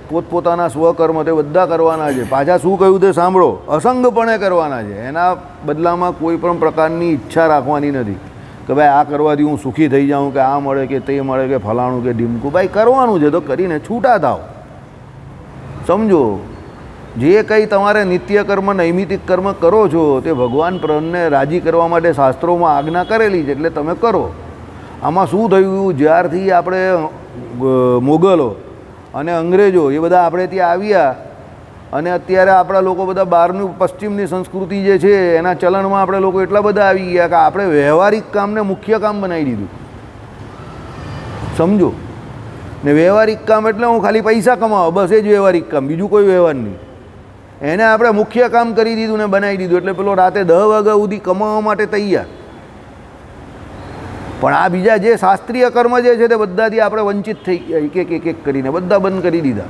પોતપોતાના સ્વકર્મ તે બધા કરવાના છે. પાછા શું કહ્યું તે સાંભળો, અસંગપણે કરવાના છે. એના બદલામાં કોઈ પણ પ્રકારની ઈચ્છા રાખવાની નથી કે ભાઈ આ કરવાથી હું સુખી થઈ જાઉં, કે આ મળે કે તે મળે કે ફલાણું કે ઢીમકું. ભાઈ કરવાનું છે તો કરીને છૂટા થાવ, સમજો. જે કંઈ તમારે નિત્ય કર્મ નૈમિતિક કર્મ કરો છો તે ભગવાન પ્રભુને રાજી કરવા માટે શાસ્ત્રોમાં આજ્ઞા કરેલી છે, એટલે તમે કરો. આમાં શું થયું, જ્યારથી આપણે મોગલો અને અંગ્રેજો એ બધા આપણે ત્યાં આવ્યા અને અત્યારે આપણા લોકો બધા બહારની પશ્ચિમની સંસ્કૃતિ જે છે એના ચલણમાં આપણે લોકો એટલા બધા આવી ગયા કે આપણે વ્યવહારિક કામને મુખ્ય કામ બનાવી દીધું, સમજો. ને વ્યવહારિક કામ એટલે હું ખાલી પૈસા કમાવો, બસ એ જ વ્યવહારિક કામ, બીજું કોઈ વ્યવહાર નહીં. એને આપણે મુખ્ય કામ કરી દીધું ને બનાવી દીધું. એટલે પેલો રાતે 10 વાગ્યા સુધી કમાવા માટે તૈયાર. પણ આ બીજા જે શાસ્ત્રીય કર્મ જે છે તે બધાથી આપણે વંચિત થઈ ગયા, એક કરીને બધા બંધ કરી દીધા.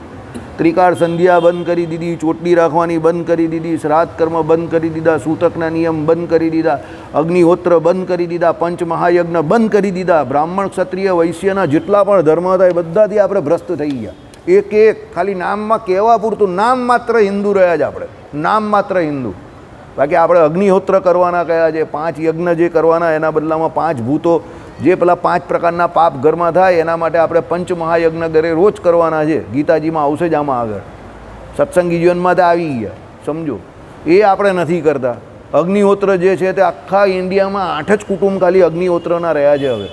ત્રિકાળ સંધ્યા બંધ કરી દીધી, ચોટલી રાખવાની બંધ કરી દીધી, શ્રાદ્ધ કર્મ બંધ કરી દીધા, સૂતકના નિયમ બંધ કરી દીધા, અગ્નિહોત્ર બંધ કરી દીધા, પંચ મહાયજ્ઞ બંધ કરી દીધા. બ્રાહ્મણ ક્ષત્રિય વૈશ્યના જેટલા પણ ધર્મ હતા એ બધાથી આપણે ભ્રષ્ટ થઈ ગયા. એક ખાલી નામમાં કહેવા પૂરતું, નામ માત્ર હિન્દુ રહ્યા જ આપણે, નામ માત્ર હિન્દુ. બાકી આપણે અગ્નિહોત્ર કરવાના કયા છે, 5 યજ્ઞ જે કરવાના એના બદલામાં 5 ભૂતો જે પેલા 5 પ્રકારના પાપ ઘરમાં થાય એના માટે આપણે પંચમહાયજ્ઞ ઘરે રોજ કરવાના છે. ગીતાજીમાં આવશે જ આમાં આગળ, સત્સંગી જીવનમાં તો આવી ગયા, સમજો. એ આપણે નથી કરતા. અગ્નિહોત્ર જે છે તે આખા ઇન્ડિયામાં 8 જ કુટુંબ ખાલી અગ્નિહોત્રના રહ્યા છે. હવે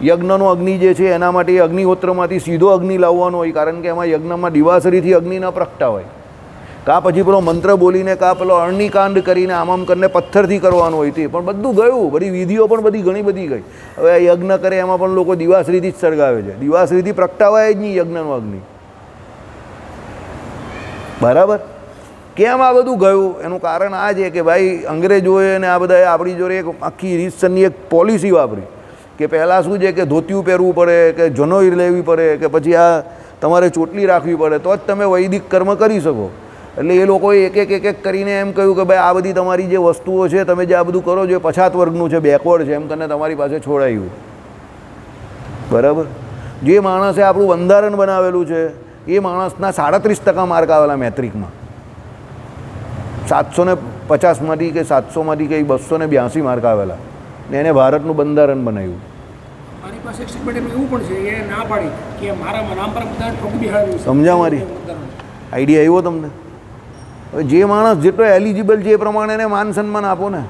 યજ્ઞનો અગ્નિ જે છે એના માટે એ અગ્નિહોત્રમાંથી સીધો અગ્નિ લાવવાનો હોય, કારણ કે એમાં યજ્ઞમાં દિવાસળીથી અગ્નિ ન પ્રગટાવાય. કાં પછી પેલો મંત્ર બોલીને કાં પેલો અરણીકાંડ કરીને આમ કરીને પથ્થરથી કરવાનું હોય તે પણ બધું ગયું. બધી વિધિઓ પણ બધી ઘણી બધી ગઈ. હવે યજ્ઞ કરે એમાં પણ લોકો દિવાસળીથી જ સળગાવે છે. દિવાસળીથી પ્રગટાવાય જ નહીં યજ્ઞનો અગ્નિ. બરાબર? કેમ આ બધું ગયું? એનું કારણ આ છે કે ભાઈ અંગ્રેજોએ અને આ બધાએ આપણી જોડે એક આખી રીતસરની એક પોલિસી વાપરી કે પહેલાં શું છે કે ધોતિયું પહેરવું પડે, કે જનોઈ લેવી પડે, કે પછી આ તમારે ચોટલી રાખવી પડે તો જ તમે વૈદિક કર્મ કરી શકો. એટલે એ લોકોએ એક એક કરીને એમ કહ્યું કે ભાઈ આ બધી તમારી જે વસ્તુઓ છે, તમે જે આ બધું કરો છો એ પછાત વર્ગનું છે, બેકવર્ડ છે, એમ કરીને તમારી પાસે છોડાયું. બરાબર? જે માણસે આપણું બંધારણ બનાવેલું છે એ માણસના 37% માર્ક આવેલા મેટ્રિકમાં. 750માંથી કે 700માંથી કે 282 માર્ક આવેલા ને એને ભારતનું બંધારણ બનાવ્યું. મારી પાસે એક સ્ટેટમેન્ટ એવું પણ છે એ ના પાડી કે મારા નામ પર બધા ઠોકી બિહાડ્યું. સમજ્યા? મારી આઈડિયા આવ્યો તમને? હવે જે માણસ જેટલો એલિજિબલ છે એ પ્રમાણે એને માન સન્માન આપો ને.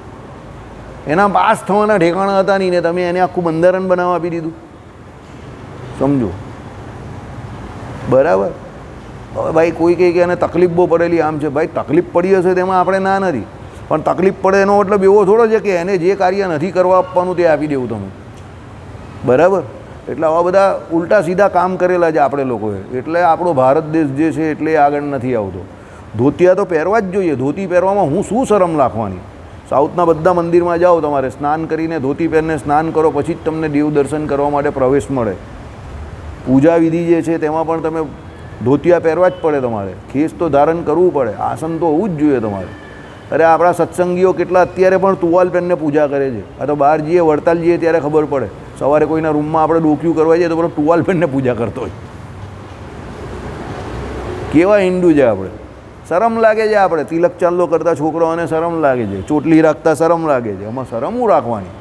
એના પાસ થવાના ઠેકાણા હતા નહીં ને તમે એને આખું બંધારણ બનાવવા આપી દીધું. સમજો? બરાબર? હવે ભાઈ કોઈ કહે કે એને તકલીફ બહુ પડેલી આમ છે. ભાઈ તકલીફ પડી હશે તેમાં આપણે ના નથી, પણ તકલીફ પડે એનો મતલબ એવો થોડો છે કે એને જે કાર્ય નથી કરવા આપવાનું તે આપી દેવું તમે. બરાબર? એટલે આવા બધા ઉલટા સીધા કામ કરેલા છે આપણે લોકોએ. એટલે આપણો ભારત દેશ જે છે એટલે આગળ નથી આવતો. ધોતિયા તો પહેરવા જ જોઈએ. ધોતી પહેરવામાં હું શું શરમ રાખવાની? સાઉથના બધા મંદિરમાં જાઓ, તમારે સ્નાન કરીને ધોતી પહેરીને સ્નાન કરો પછી જ તમને દેવ દર્શન કરવા માટે પ્રવેશ મળે. પૂજા વિધિ જે છે તેમાં પણ તમે ધોતિયા પહેરવા જ પડે. તમારે ખેસ તો ધારણ કરવું પડે, આસન તો હોવું જ જોઈએ તમારે. અરે આપણા સત્સંગીઓ કેટલા અત્યારે પણ તુવાલ પહેરીને પૂજા કરે છે. આ તો બહાર જઈએ, વડતાલ જઈએ ત્યારે ખબર પડે. સવારે કોઈના રૂમમાં આપણે ડોક્યું કરવા જઈએ તો પેલો ટુવાલ પહેરીને પૂજા કરતો હોય. કેવા હિન્દુ છે આપણે! શરમ લાગે છે. આપણે તિલક ચાંદલો કરતા છોકરાઓને શરમ લાગે છે, ચોટલી રાખતા શરમ લાગે છે. એમાં શરમ હું રાખવાની?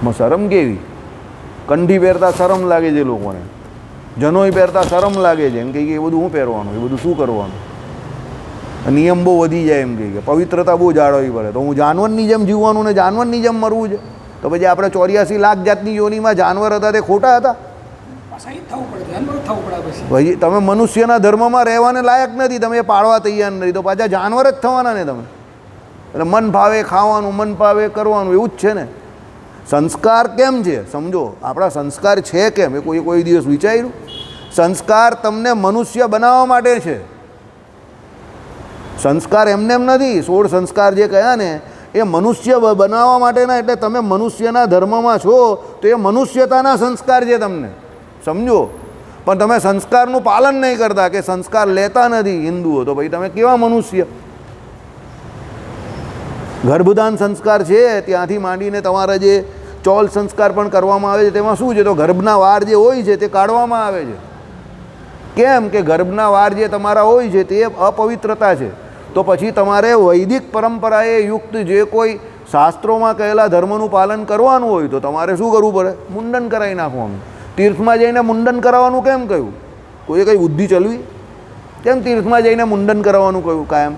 એમાં શરમ કેવી? કંઠી પહેરતા શરમ લાગે છે લોકોને, જનોઈ પહેરતા શરમ લાગે છે. એમ કહે કે એ બધું શું પહેરવાનું, એ બધું શું કરવાનું? નિયમ બહુ વધી જાય. એમ કહે કે પવિત્રતા બહુ જાળવવી પડે. તો હું જાનવરની જેમ જીવવાનું ને જાનવરની જેમ મરવું છે? તો પછી આપણે 84 લાખ જાતની યોનિમાં જાનવર હતા તે ખોટા હતા? પછી તમે મનુષ્યના ધર્મમાં રહેવાને લાયક નથી, તમે એ પાળવા તૈયાર નથી, તો પાછા જાનવર જ થવાના ને તમે. એટલે મન ભાવે ખાવાનું, મન ભાવે કરવાનું, એવું જ છે ને. સંસ્કાર કેમ છે સમજો? આપણા સંસ્કાર છે કેમ? એ કોઈ દિવસ વિચાર્યું? સંસ્કાર તમને મનુષ્ય બનાવવા માટે છે. સંસ્કાર એમને એમ નથી. 16 સંસ્કાર જે કહ્યા ને એ મનુષ્ય બનાવવા માટેના. એટલે તમે મનુષ્યના ધર્મમાં છો તો એ મનુષ્યતાના સંસ્કાર છે તમને, સમજો. પણ તમે સંસ્કારનું પાલન નહીં કરતા, કે સંસ્કાર લેતા નથી હિન્દુઓ, તો ભાઈ તમે કેવા મનુષ્ય? ગર્ભદાન સંસ્કાર છે ત્યાંથી માંડીને તમારા જે ચોલ સંસ્કાર પણ કરવામાં આવે છે તેમાં શું છે? તો ગર્ભના વાર જે હોય છે તે કાઢવામાં આવે છે. કેમ કે ગર્ભના વાર જે તમારા હોય છે તે અપવિત્રતા છે. તો પછી તમારે વૈદિક પરંપરાએ યુક્ત જે કોઈ શાસ્ત્રોમાં કહેલા ધર્મનું પાલન કરવાનું હોય તો તમારે શું કરવું પડે? મુંડન કરાવી નાખવાનું. તીર્થમાં જઈને મુંડન કરાવવાનું કેમ કહ્યું? કોઈએ કંઈ બુદ્ધિ ચલવી? કેમ તીર્થમાં જઈને મુંડન કરાવવાનું કહ્યું કાયમ?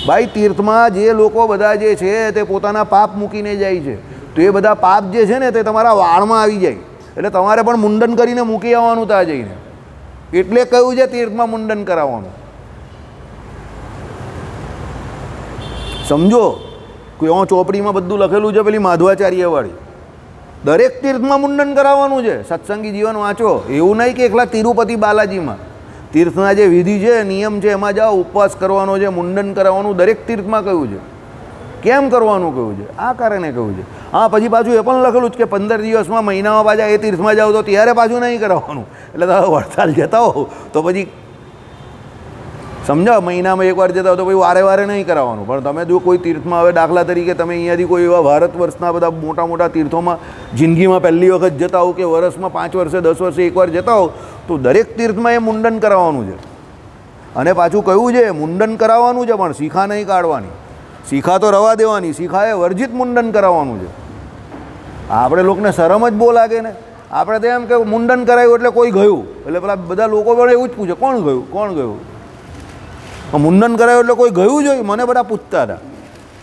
ભાઈ તીર્થમાં જે લોકો બધા જે છે તે પોતાના પાપ મૂકીને જાય છે, તો એ બધા પાપ જે છે ને તે તમારા વાળમાં આવી જાય. એટલે તમારે પણ મુંડન કરીને મૂકી આવવાનું ત્યાં જઈને. એટલે કહ્યું છે તીર્થમાં મુંડન કરાવવાનું. સમજો? કોઈ ચોપડીમાં બધું લખેલું છે પેલી માધવાચાર્યવાળી. દરેક તીર્થમાં મુંડન કરાવવાનું છે. સત્સંગી જીવન વાંચો. એવું નહીં કે એકલા તિરુપતિ બાલાજીમાં. તીર્થના જે વિધિ છે, નિયમ છે, એમાં જાઓ, ઉપવાસ કરવાનો છે, મુંડન કરાવવાનું દરેક તીર્થમાં કહ્યું છે. કેમ કરવાનું કહ્યું છે? આ કારણે કહ્યું છે. હા, પછી પાછું એ પણ લખેલું છે કે 15 દિવસમાં, મહિનામાં પાછા એ તીર્થમાં જાઓ તો ત્યારે પાછું નહીં કરાવવાનું. એટલે તમે વડતાલ જતા હો તો પછી સમજાવો, મહિનામાં એકવાર જતા હો તો પછી વારે વારે નહીં કરાવવાનું. પણ તમે જો કોઈ તીર્થમાં, હવે દાખલા તરીકે તમે અહીંયાથી કોઈ એવા ભારત વર્ષના બધા મોટા મોટા તીર્થોમાં જિંદગીમાં પહેલી વખત જતા હો, કે વર્ષમાં 5 વર્ષે 10 વર્ષે એકવાર જતા હો, તો દરેક તીર્થમાં એ મુંડન કરાવવાનું છે. અને પાછું કહ્યું છે મુંડન કરાવવાનું છે, પણ શિખા નહીં કાઢવાની. શિખા તો રવા દેવાની, શિખાએ વર્જિત મુંડન કરાવવાનું છે. આપણે લોકોને શરમ જ બહુ લાગે ને. આપણે તો એમ કે મુંડન કરાવ્યું એટલે કોઈ ગયું, એટલે પેલા બધા લોકો પણ એવું જ પૂછે કોણ ગયું કોણ ગયું. મુંડન કરાવ્યું એટલે કોઈ ગયું જોઈએ. મને બધા પૂછતા હતા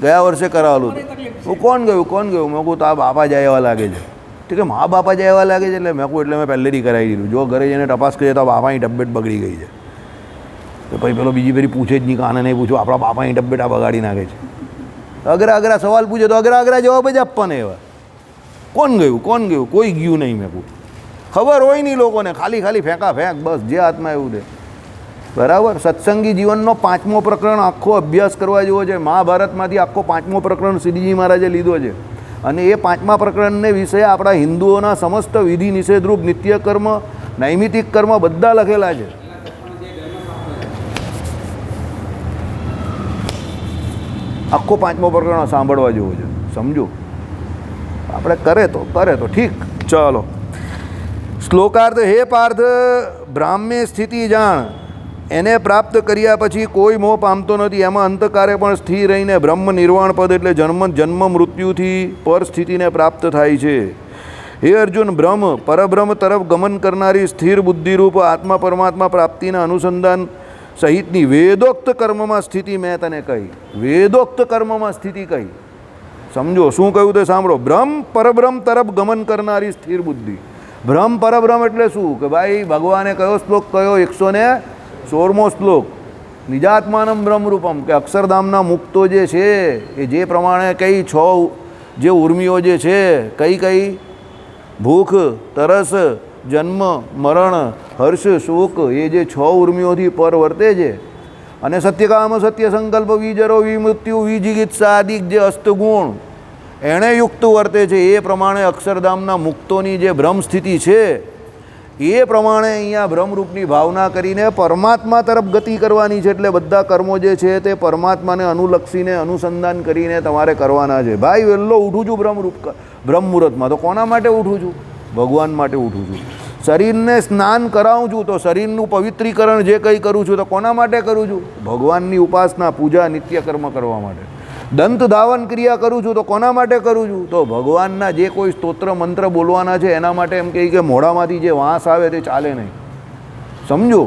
ગયા વર્ષે કરાવેલું હતું, કોણ ગયું કોણ ગયું. મેં કહું તો આ બાપા જાય એવા લાગે છે. તો કે મા બાપા જાય એવા લાગે છે. એટલે મેં કહું એટલે મેં પહેલેથી કરાવી દીધું. જો ઘરે જઈને તપાસ કરીએ તો બાપાની તબિયત બગડી ગઈ છે. તો પછી પેલો બીજી ફેરી પૂછે જ નહીં, કાને નહીં પૂછો, આપણા બાપાની તબિયત આ બગાડી નાખે છે. અઘરા અઘરા સવાલ પૂછે તો અઘરા અઘરા જવાબ જ આપવાને એવા. કોણ ગયું કોઈ ગયું નહીં. મેં કહું ખબર હોય નહીં લોકોને, ખાલી ખાલી ફેંકા ફેંક બસ જે હાથમાં એવું છે. બરાબર. સત્સંગી જીવનનો 5મો પ્રકરણ આખો અભ્યાસ કરવા જેવો છે. મહાભારતમાંથી આખો 5મો પ્રકરણ શ્રીજી મહારાજે લીધો છે. અને એ 5મા પ્રકરણને વિશે આપણા હિન્દુઓના સમસ્ત વિધિ નિષેધરૂપ નિત્ય કર્મ, નૈમિતિક કર્મ બધા લખેલા છે. આખો 5મો પ્રકરણ સાંભળવા જેવો છે. સમજો આપણે કરે તો ઠીક. ચાલો શ્લોકાર્થ. હે પાર્થ, બ્રાહ્મ્ય સ્થિતિ જાણ, એને પ્રાપ્ત કર્યા પછી કોઈ મોહ પામતો નથી. એમાં અંતકારે પણ સ્થિર રહીને બ્રહ્મ નિર્વાણ પદ એટલે જન્મ મૃત્યુથી પર સ્થિતિને પ્રાપ્ત થાય છે. હે અર્જુન, બ્રહ્મ પરબ્રહ્મ તરફ ગમન કરનારી સ્થિર બુદ્ધિરૂપ આત્મા પરમાત્મા પ્રાપ્તિના અનુસંધાન સહિતની વેદોક્ત કર્મમાં સ્થિતિ મેં તને કહી. વેદોક્ત કર્મમાં સ્થિતિ કહી. સમજો શું કહ્યું તે સાંભળો. બ્રહ્મ પરબ્રહ્મ તરફ ગમન કરનારી સ્થિર બુદ્ધિ. બ્રહ્મ પરબ્રહ્મ એટલે શું કે ભાઈ ભગવાને કયો શ્લોક કયો 116મો શ્લોક, નિજાત્માનમ બ્રહ્મરૂપમ, કે અક્ષરધામના મુક્તો જે છે એ જે પ્રમાણે કઈ 6 જે ઉર્મિઓ જે છે કઈ ભૂખ, તરસ, જન્મ, મરણ, હર્ષ, શોક, એ જે 6 ઉર્મિઓથી પર વર્તે છે. અને સત્યકામ, સત્ય સંકલ્પ, વિજરો, વિમૃત્યુ, વિજિગિત્સા આદિ જે અસ્તગુણ એણે યુક્ત વર્તે છે. એ પ્રમાણે અક્ષરધામના મુક્તોની જે બ્રહ્મ સ્થિતિ છે એ પ્રમાણે અહીંયા બ્રહ્મરૂપની ભાવના કરીને પરમાત્મા તરફ ગતિ કરવાની છે. એટલે બધા કર્મો જે છે તે પરમાત્માને અનુલક્ષીને અનુસંધાન કરીને તમારે કરવાના છે. ભાઈ વહેલો ઉઠું છું બ્રહ્મ મુહૂર્તમાં, તો કોના માટે ઉઠું છું? ભગવાન માટે ઉઠું છું. શરીરને સ્નાન કરાવું છું તો શરીરનું પવિત્રીકરણ જે કંઈ કરું છું તો કોના માટે કરું છું? ભગવાનની ઉપાસના, પૂજા, નિત્ય કર્મ કરવા માટે. દંત ધાવન ક્રિયા કરું છું તો કોના માટે કરું છું? તો ભગવાનના જે કોઈ સ્તોત્ર મંત્ર બોલવાના છે એના માટે. એમ કહે કે મોઢામાંથી જે વાંસ આવે તે ચાલે નહીં. સમજો,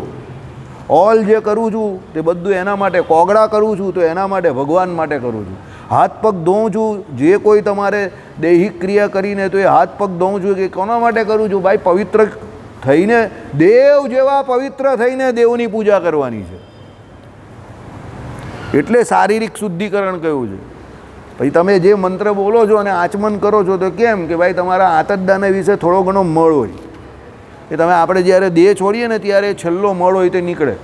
ઓલ જે કરું છું તે બધું એના માટે. કોગળા કરું છું તો એના માટે, ભગવાન માટે કરું છું. હાથ પગ ધોઉં છું, જે કોઈ તમારે દૈહિક ક્રિયા કરીને તો એ હાથ પગ ધોઉં છું કે કોના માટે કરું છું? ભાઈ પવિત્ર થઈને, દેવ જેવા પવિત્ર થઈને દેવની પૂજા કરવાની છે. એટલે શારીરિક શુદ્ધિકરણ કહ્યું છે. પછી તમે જે મંત્ર બોલો છો અને આચમન કરો છો તો કેમ કે ભાઈ તમારા આંતરડાને વિશે થોડો ઘણો મળ હોય. એ તમે આપણે જ્યારે દેહ છોડીએ ને ત્યારે છેલ્લો મળ હોય તે નીકળે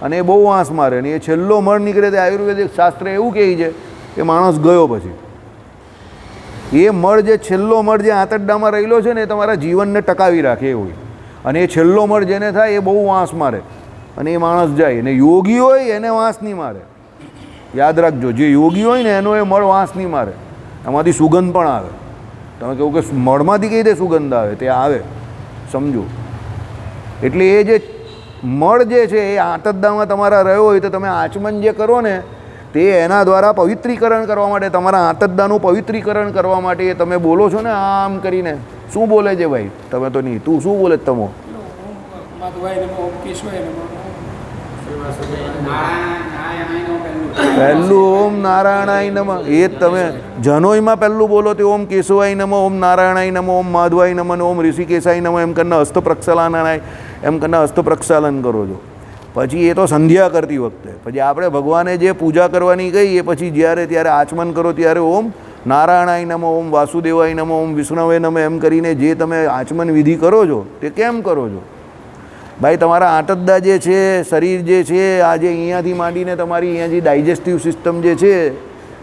અને એ બહુ વાંસ મારે. અને એ છેલ્લો મળ નીકળે તે આયુર્વેદિક શાસ્ત્ર એવું કહે છે કે માણસ ગયો પછી. એ મળ જે છેલ્લો મળ જે આંતરડામાં રહેલો છે ને એ તમારા જીવનને ટકાવી રાખે એ હોય. અને એ છેલ્લો મળ જેને થાય એ બહુ વાંસ મારે અને એ માણસ જાય. અને યોગી હોય એને વાંસ નહીં મારે. યાદ રાખજો, જે યોગી હોય ને એનો એ મળ વાંસ નહીં મારે. એમાંથી સુગંધ પણ આવે. તમે કહું કે મળમાંથી કઈ રીતે સુગંધ આવે? તે આવે. સમજો. એટલે એ જે મળ જે છે એ આંતરડામાં તમારા રહ્યો હોય તો તમે આચમન જે કરો ને તે એના દ્વારા પવિત્રીકરણ કરવા માટે, તમારા આંતરડાનું પવિત્રીકરણ કરવા માટે એ તમે બોલો છો ને આમ કરીને. શું બોલે છે ભાઈ? તમે તો નહીં, તું શું બોલે તમો? પહેલું ઓમ નારાયણાય નમઃ. એ જ તમે જનોઈમાં પહેલું બોલો તે ઓમ કેશવાય નમઃ, ઓમ નારાયણાય નમઃ, ઓમ માધવાય નમઃ, ઓમ ઋષિકેશાય નમઃ એમ કરીને હસ્ત પ્રક્ષાલનાય એમ કરીને હસ્ત પ્રક્ષાલન કરો છો. પછી એ તો સંધ્યા કરતી વખતે. પછી આપણે ભગવાને જે પૂજા કરવાની કહી એ પછી જ્યારે ત્યારે આચમન કરો ત્યારે ઓમ નારાયણાય નમઃ, ઓમ વાસુદેવાય નમઃ, ઓમ વિષ્ણવે નમઃ એમ કરીને જે તમે આચમન વિધિ કરો છો તે કેમ કરો છો? ભાઈ તમારા આંતરડા જે છે, શરીર જે છે, આ જે અહીંયાથી માંડીને તમારી અહીંયા જે ડાયજેસ્ટિવ સિસ્ટમ જે છે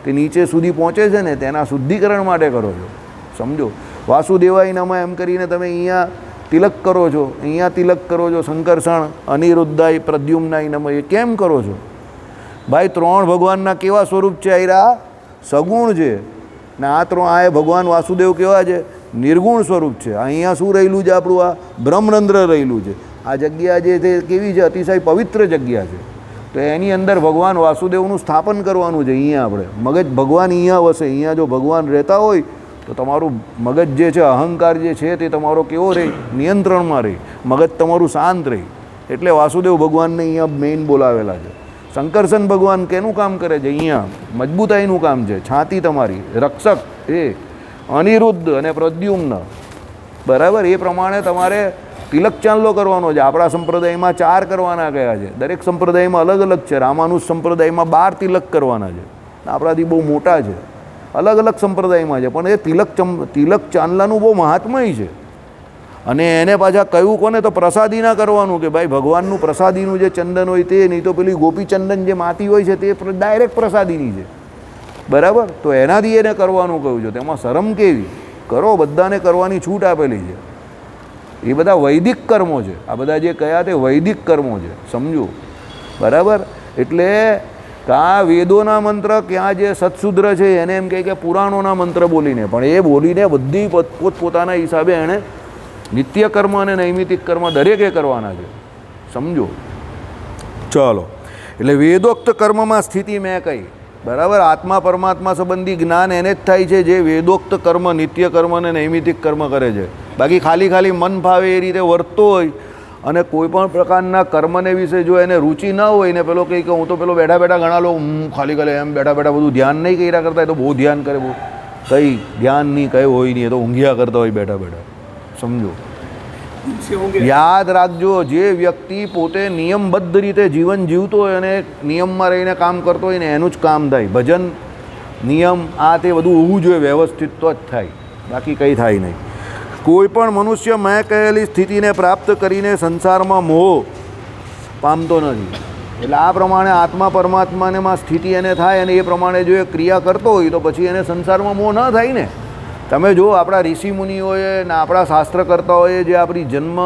તે નીચે સુધી પહોંચે છે ને તેના શુદ્ધિકરણ માટે કરો છો. સમજો. વાસુદેવાય નમઃ એમ કરીને તમે અહીંયા તિલક કરો છો, અહીંયા તિલક કરો છો. શંકરષણ, અનિરુદ્ધાય, પ્રદ્યુમ્નાય નમઃ એ કેમ કરો છો? ભાઈ 3 ભગવાનના કેવા સ્વરૂપ છે? આયરા સગુણ છે ને આ 3 આ ભગવાન વાસુદેવ કેવા છે? નિર્ગુણ સ્વરૂપ છે. અહીંયા શું રહેલું છે? આપણું આ બ્રહ્મરંધ્ર રહેલું છે. આ જગ્યા જે છે કેવી છે? અતિશય પવિત્ર જગ્યા છે. તો એની અંદર ભગવાન વાસુદેવનું સ્થાપન કરવાનું છે. અહીંયા આપણે મગજ ભગવાન અહીંયા વસે. અહીંયા જો ભગવાન રહેતા હોય તો તમારું મગજ જે છે, અહંકાર જે છે તે તમારો કેવો રહે? નિયંત્રણમાં રહે. મગજ તમારું શાંત રહે. એટલે વાસુદેવ ભગવાનને અહીંયા મેઇન બોલાવેલા છે. શંકરસન ભગવાન કેનું કામ કરે છે? અહીંયા મજબૂતાઈનું કામ છે. છાતી તમારી રક્ષક એ અનિરુદ્ધ અને પ્રદ્યુમ્ન, બરાબર. એ પ્રમાણે તમારે તિલક ચાંદલો કરવાનો છે. આપણા સંપ્રદાયમાં 4 કરવાના કયા છે. દરેક સંપ્રદાયમાં અલગ અલગ છે. રામાનુજ સંપ્રદાયમાં 12 તિલક કરવાના છે. આપણાથી બહુ મોટા છે. અલગ અલગ સંપ્રદાયમાં છે. પણ એ તિલક ચાંદલાનું બહુ મહાત્મય છે. અને એને પાછા કહ્યું કોને? તો પ્રસાદીના કરવાનું, કે ભાઈ ભગવાનનું પ્રસાદીનું જે ચંદન હોય તે, નહીં તો પેલી ગોપી ચંદન જે માતી હોય છે તે ડાયરેક્ટ પ્રસાદીની છે, બરાબર. તો એનાથી એને કરવાનું કહ્યું છે. તેમાં શરમ કેવી? કરો, બધાને કરવાની છૂટ આપેલી છે. એ બધા વૈદિક કર્મો છે. આ બધા જે કયા તે વૈદિક કર્મો છે, સમજો, બરાબર. એટલે ક્યાં વેદોના મંત્ર, ક્યાં જે સત્સુદ્ર છે એને એમ કહે કે પુરાણોના મંત્ર બોલીને, પણ એ બોલીને બધી પોતપોતાના હિસાબે એણે નિત્ય કર્મ અને નૈમિતિક કર્મ દરેકે કરવાના છે, સમજો. ચાલો, એટલે વેદોક્ત કર્મમાં સ્થિતિ મેં કહી, બરાબર. આત્મા પરમાત્મા સંબંધી જ્ઞાન એને જ થાય છે જે વેદોક્ત કર્મ, નિત્ય કર્મ અને નૈમિતિક કર્મ કરે છે. બાકી ખાલી મન ફાવે એ રીતે વર્તતો હોય અને કોઈ પણ પ્રકારના કર્મને વિશે જો એને રુચિ ન હોય ને પેલો કંઈ કે હું તો પેલો બેઠા ઘણા લોકો ખાલી એમ બેઠા બધું ધ્યાન નહીં કર્યા કરતા, એ તો બહુ ધ્યાન કરે, બહુ કંઈ ધ્યાન નહીં, કંઈ હોય નહીં, એ તો ઊંઘ્યા કરતા હોય બેઠા, સમજો. યાદ રાખજો, જે વ્યક્તિ પોતે નિયમબદ્ધ રીતે જીવન જીવતો હોય અને નિયમમાં રહીને કામ કરતો હોય ને એનું જ કામ થાય. ભજન, નિયમ, આ તે બધું હોવું જોઈએ વ્યવસ્થિત, તો જ થાય, બાકી કંઈ થાય નહીં. કોઈ પણ મનુષ્ય મેં કહેલી સ્થિતિને પ્રાપ્ત કરીને સંસારમાં મોહ પામતો નથી. એટલે આ પ્રમાણે આત્મા પરમાત્માનેમાં સ્થિતિ એને થાય અને એ પ્રમાણે જો એ ક્રિયા કરતો હોય તો પછી એને સંસારમાં મોહ ન થાય ને. તમે જો આપણા ઋષિમુનિઓએ ને આપણા શાસ્ત્રકર્તાઓએ જે આપણી જન્મ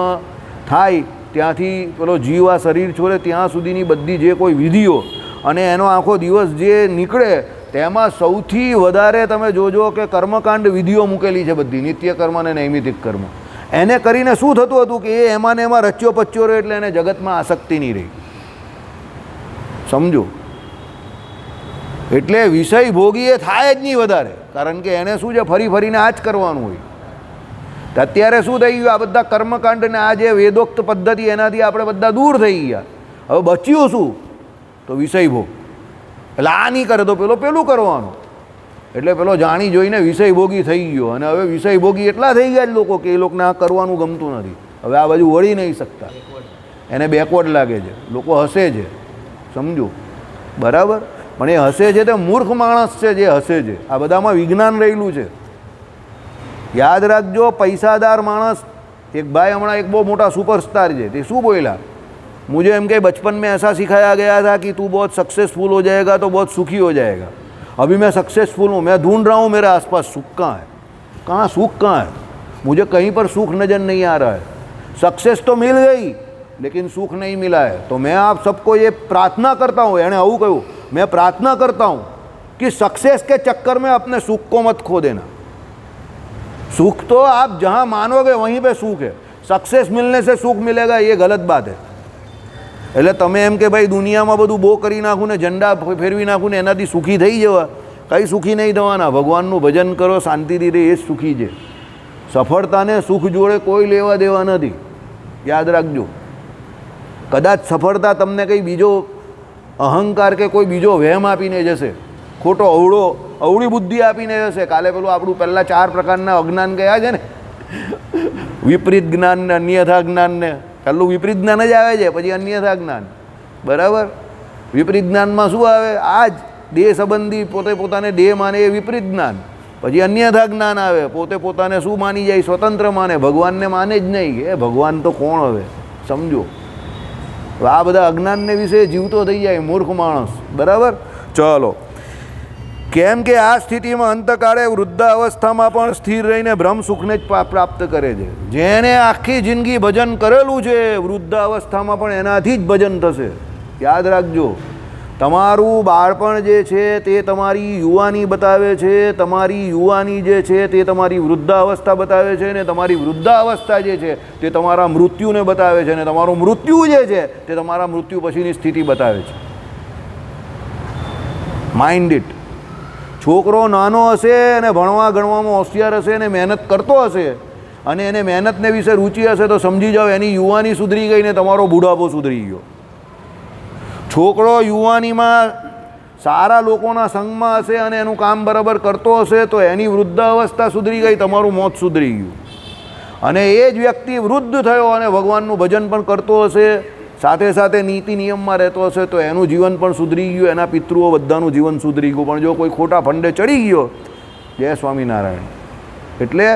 થાય ત્યાંથી પેલો જીવ આ શરીર છોડે ત્યાં સુધીની બધી જે કોઈ વિધિઓ અને એનો આખો દિવસ જે નીકળે તેમાં સૌથી વધારે તમે જોજો કે કર્મકાંડ વિધિઓ મૂકેલી છે બધી, નિત્ય કર્મ અને નૈમિતિક કર્મ. એને કરીને શું થતું હતું કે એ એમાં ને એમાં રચ્યો પચ્યો રહ્યો, એટલે એને જગતમાં આસક્તિ નહીં રહી, સમજો. એટલે વિષય ભોગી એ થાય જ નહીં વધારે, કારણ કે એને શું છે, ફરીને આ જ કરવાનું હોય. અત્યારે શું થઈ ગયું, આ બધા કર્મકાંડ ને આ જે વેદોક્ત પદ્ધતિ એનાથી આપણે બધા દૂર થઈ ગયા. હવે બચ્યું શું? તો વિષય ભોગ. એટલે આ નહીં કરે તો પેલું કરવાનું. એટલે પેલો જાણી જોઈને વિષય ભોગી થઈ ગયો. અને હવે વિષય ભોગી એટલા થઈ ગયા જ લોકો કે એ લોકોને આ કરવાનું ગમતું નથી. હવે આ બાજુ વળી નહીં શકતા, એને બેકવર્ડ લાગે છે. લોકો હસે છે, સમજો, બરાબર. પણ એ હસે છે તે મૂર્ખ માણસ છે જે હસે છે. આ બધામાં વિજ્ઞાન રહેલું છે, યાદ રાખજો. પૈસાદાર માણસ, એક ભાઈ હમણાં એક બહુ મોટા સુપરસ્ટાર છે, તે શું બોલ્યા, मुझे एम के बचपन में ऐसा सिखाया गया था कि तू बहुत सक्सेसफुल हो जाएगा तो बहुत सुखी हो जाएगा. अभी मैं सक्सेसफुल हूँ, मैं ढूंढ रहा हूँ मेरे आसपास सुख कहाँ है. कहाँ सुख कहाँ है? मुझे कहीं पर सुख नज़र नहीं आ रहा है. सक्सेस तो मिल गई लेकिन सुख नहीं मिला है. तो मैं आप सबको ये प्रार्थना करता हूँ, यानी आऊँ कहूँ, मैं प्रार्थना करता हूँ कि सक्सेस के चक्कर में अपने सुख को मत खो देना. सुख तो आप जहाँ मानोगे वहीं पे सुख है. सक्सेस मिलने से सुख मिलेगा ये गलत बात है. એટલે તમે એમ કે ભાઈ દુનિયામાં બધું બહુ કરી નાખું ને ઝંડા ફેરવી નાખું ને એનાથી સુખી થઈ જવા, કંઈ સુખી નહીં થવાના. ભગવાનનું ભજન કરો, શાંતિથી રહે, એ જ સુખી છે. સફળતાને સુખ જોડે કોઈ લેવા દેવા નથી, યાદ રાખજો. કદાચ સફળતા તમને કંઈ બીજો અહંકાર કે કોઈ બીજો વહેમ આપીને જશે, ખોટો અવળી બુદ્ધિ આપીને જશે. કાલે પેલું આપણું પહેલાં 4 પ્રકારના અજ્ઞાન ગયા છે ને, વિપરીત જ્ઞાન ને અન્યથા જ્ઞાન ને. પહેલું વિપરીત જ્ઞાન જ આવે છે, પછી અન્યથા જ્ઞાન, બરાબર. વિપરીત જ્ઞાનમાં શું આવે? આ જ દેહ સંબંધી પોતે પોતાને દેહ માને એ વિપરીત જ્ઞાન. પછી અન્યથા જ્ઞાન આવે, પોતે પોતાને શું માની જાય? સ્વતંત્ર માને, ભગવાનને માને જ નહીં. એ ભગવાન તો કોણ હવે, સમજો. આ બધા અજ્ઞાનને વિશે જીવતો થઈ જાય મૂર્ખ માણસ, બરાબર. ચલો, કેમ કે આ સ્થિતિમાં અંતકાળે વૃદ્ધાવસ્થામાં પણ સ્થિર રહીને બ્રહ્મ સુખને જ પ્રાપ્ત કરે છે. જેને આખી જિંદગી ભજન કરેલું છે, વૃદ્ધાવસ્થામાં પણ એનાથી જ ભજન થશે. યાદ રાખજો, તમારું બાળપણ જે છે તે તમારી યુવાની બતાવે છે, તમારી યુવાની જે છે તે તમારી વૃદ્ધાવસ્થા બતાવે છે, ને તમારી વૃદ્ધાવસ્થા જે છે તે તમારા મૃત્યુને બતાવે છે, અને તમારું મૃત્યુ જે છે તે તમારા મૃત્યુ પછીની સ્થિતિ બતાવે છે. Mind it. છોકરો નાનો હશે અને ભણવા ગણવામાં હોશિયાર હશે અને મહેનત કરતો હશે અને એને મહેનતને વિશે રુચિ હશે તો સમજી જાઓ એની યુવાની સુધરી ગઈ ને તમારો બુઢાપો સુધરી ગયો. છોકરો યુવાનીમાં સારા લોકોના સંગમાં હશે અને એનું કામ બરાબર કરતો હશે તો એની વૃદ્ધાવસ્થા સુધરી ગઈ, તમારું મોત સુધરી ગયું. અને એ જ વ્યક્તિ વૃદ્ધ થયો અને ભગવાનનું ભજન પણ કરતો હશે, સાથે સાથે નીતિ નિયમમાં રહેતો હશે તો એનું જીવન પણ સુધરી ગયું, એના પિતૃઓ બધાનું જીવન સુધરી ગયું. પણ જો કોઈ ખોટા ફંડે ચડી ગયો, જય સ્વામિનારાયણ. એટલે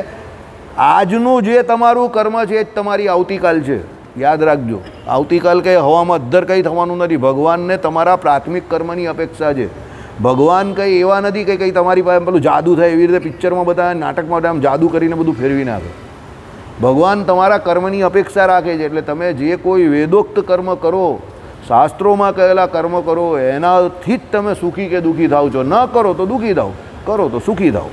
આજનું જે તમારું કર્મ છે એ જ તમારી આવતીકાલ છે, યાદ રાખજો. આવતીકાલ કંઈ હવામાં અદ્ધર કંઈ થવાનું નથી. ભગવાનને તમારા પ્રાથમિક કર્મની અપેક્ષા છે. ભગવાન કંઈ એવા નથી કે કંઈ તમારી પાસે પેલું જાદુ થાય એવી રીતે પિક્ચરમાં બધા નાટકમાં આમ જાદુ કરીને બધું ફેરવી નાખે. ભગવાન તમારા કર્મની અપેક્ષા રાખે છે. એટલે તમે જે કોઈ વેદોક્ત કર્મ કરો, શાસ્ત્રોમાં કહેલા કર્મ કરો, એનાથી જ તમે સુખી કે દુઃખી થાવ છો. ન કરો તો દુઃખી થાવ, કરો તો સુખી થાવ.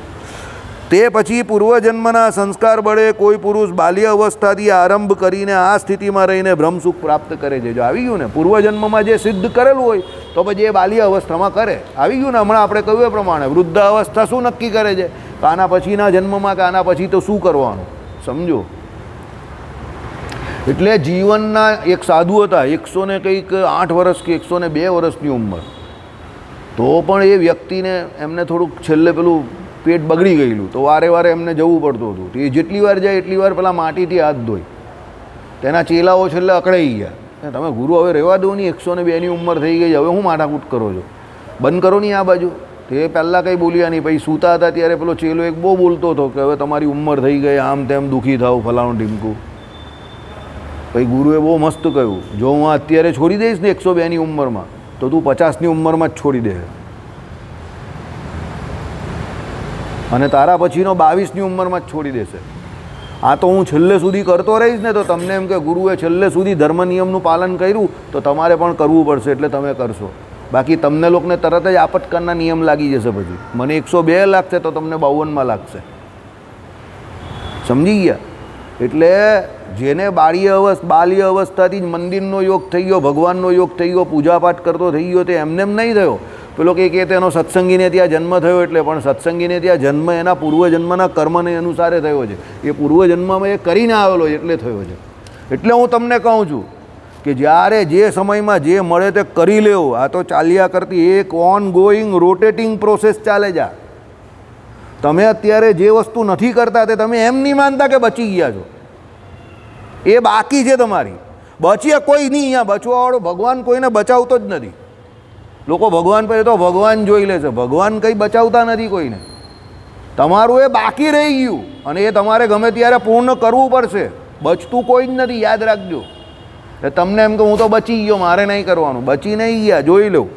તે પછી પૂર્વજન્મના સંસ્કાર બળે કોઈ પુરુષ બાલ્ય અવસ્થાથી આરંભ કરીને આ સ્થિતિમાં રહીને બ્રહ્મસુખ પ્રાપ્ત કરે છે. જો આવી ગયું ને પૂર્વજન્મમાં જે સિદ્ધ કરેલું હોય તો પછી એ બાલ્ય અવસ્થામાં કરે. આવી ગયું ને હમણાં આપણે કહ્યું એ પ્રમાણે વૃદ્ધ અવસ્થા શું નક્કી કરે છે કે આના પછીના જન્મમાં કે આના પછી તો શું કરવાનું, સમજો. એટલે જીવનના એક સાધુ હતા, 108 વર્ષ કે 102 વર્ષની ઉંમર, તો પણ એ વ્યક્તિને એમને થોડુંક છેલ્લે પેલું પેટ બગડી ગયેલું તો વારે વારે એમને જવું પડતું હતું. તો એ જેટલી વાર જાય એટલી વાર પેલા માટીથી હાથ ધોઈ. તેના ચેલાઓ છેલ્લે અકળાઈ ગયા, તમે ગુરુ હવે રહેવા દો નહીં, 102ની ઉંમર થઈ ગઈ, હવે હું માથાકૂટ કરો છો, બંધ કરો નહીં આ બાજુ. તે પહેલાં કંઈ બોલ્યા નહીં. પછી સૂતા હતા ત્યારે પેલો ચેલો એક બહુ બોલતો હતો કે હવે તમારી ઉંમર થઈ ગઈ, આમ તેમ દુઃખી થાવ, ફલાણું ટીમકું. પછી ગુરુએ બહુ મસ્ત કહ્યું, જો હું અત્યારે છોડી દઈશ ને 102ની ઉંમરમાં તો તું 50ની ઉંમરમાં જ છોડી દે, અને તારા પછીનો 22ની ઉંમરમાં જ છોડી દેશે. આ તો હું છેલ્લે સુધી કરતો રહીશ ને તો તમને એમ કે ગુરુએ છેલ્લે સુધી ધર્મ નિયમનું પાલન કર્યું તો તમારે પણ કરવું પડશે, એટલે તમે કરશો. બાકી તમને લોકોને તરત જ આપતકારના નિયમ લાગી જશે. પછી મને 102 લાગશે તો તમને 52માં લાગશે, સમજી ગયા? એટલે જેને બાલ્ય અવસ્થાથી જ મંદિરનો યોગ થઈ ગયો, ભગવાનનો યોગ થઈ ગયો, પૂજાપાઠ કરતો થઈ ગયો, તે એમને એમ નહીં થયો. પેલો કે તેનો સત્સંગીને ત્યાં જન્મ થયો એટલે, પણ સત્સંગીને ત્યાં જન્મ એના પૂર્વજન્મના કર્મને અનુસારે થયો છે. એ પૂર્વજન્મમાં એ કરીને આવેલો એટલે થયો છે. એટલે હું તમને કહું છું કે જ્યારે જે સમયમાં જે મળે તે કરી લેવું. આ તો ચાલ્યા કરતી એક ઓન ગોઈંગ રોટેટિંગ પ્રોસેસ ચાલે છે. તમે અત્યારે જે વસ્તુ નથી કરતા તે તમે એમ નહીં માનતા કે બચી ગયા છો, એ બાકી છે તમારી. બચીએ કોઈ નહીં, અહીંયા બચવાવાળો ભગવાન કોઈને બચાવતો જ નથી. લોકો ભગવાન પર તો ભગવાન જોઈ લે છે, ભગવાન કંઈ બચાવતા નથી કોઈને. તમારું એ બાકી રહી ગયું અને એ તમારે ગમે ત્યારે પૂર્ણ કરવું પડશે. બચતું કોઈ જ નથી, યાદ રાખજો. એટલે તમને એમ કે હું તો બચી ગયો, મારે નહીં કરવાનું, બચી નહીં ગયા, જોઈ લઉં.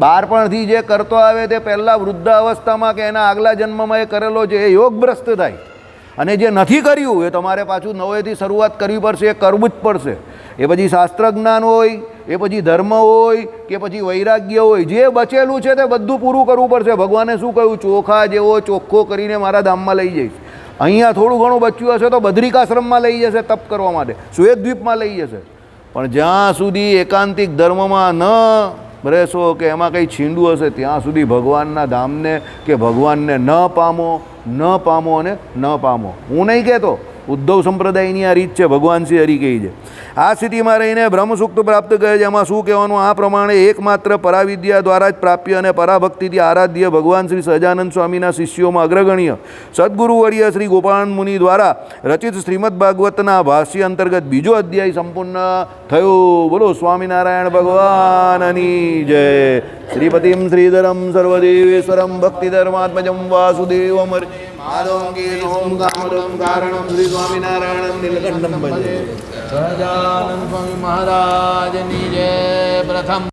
બાળપણથી જે કરતો આવે તે પહેલાં વૃદ્ધાવસ્થામાં કે એના આગલા જન્મમાં એ કરેલો છે એ યોગભ્રષ્ટ થાય. અને જે નથી કર્યું એ તમારે પાછું નવેથી શરૂઆત કરવી પડશે, એ કરવું જ પડશે. એ પછી શાસ્ત્ર જ્ઞાન હોય, એ પછી ધર્મ હોય કે પછી વૈરાગ્ય હોય, જે બચેલું છે તે બધું પૂરું કરવું પડશે. ભગવાને શું કહ્યું? ચોખા જેવો ચોખ્ખો કરીને મારા ધામમાં લઈ જઈશ. અહીંયા થોડું ઘણું બચ્યું હશે તો બદ્રિકાશ્રમમાં લઈ જશે તપ કરવા માટે, શ્વેતદ્વીપમાં લઈ જશે. પણ જ્યાં સુધી એકાંતિક ધર્મમાં ન રહેશો કે એમાં કંઈ છીંડું હશે ત્યાં સુધી ભગવાનના ધામને કે ભગવાનને ન પામો અને ન પામો. હું નહીં કહેતો, ઉદ્ધવ સંપ્રદાયની આ રીત છે, ભગવાન શ્રી હરિ કહી છે. આ સ્થિતિમાં રહીને બ્રહ્મસુક્ત પ્રાપ્ત કરે છે. એમાં શું કહેવાનું? આ પ્રમાણે એકમાત્ર પરાવિદ્યા દ્વારા જ પ્રાપ્ય અને પરાભક્તિથી આરાધ્ય ભગવાન શ્રી સહજાનંદ સ્વામીના શિષ્યોમાં અગ્રગણ્ય સદગુરુવર્ય શ્રી ગોપાળાનંદ મુનિ દ્વારા રચિત શ્રીમદ ભાગવતના ભાષ્ય અંતર્ગત બીજો અધ્યાય સંપૂર્ણ થયો. બોલો સ્વામિનારાયણ ભગવાનની જય. શ્રીપતિમ શ્રીધરમ સર્વદેવેશ્વરમ ભક્તિધર્માત્મજમ વાસુદેવમ માધવમ કારણમ શ્રી સ્વામિનારાયણ નીલકંઠમ ભજે. સહજાનંદ સ્વામી મહારાજની જય. પ્રથમ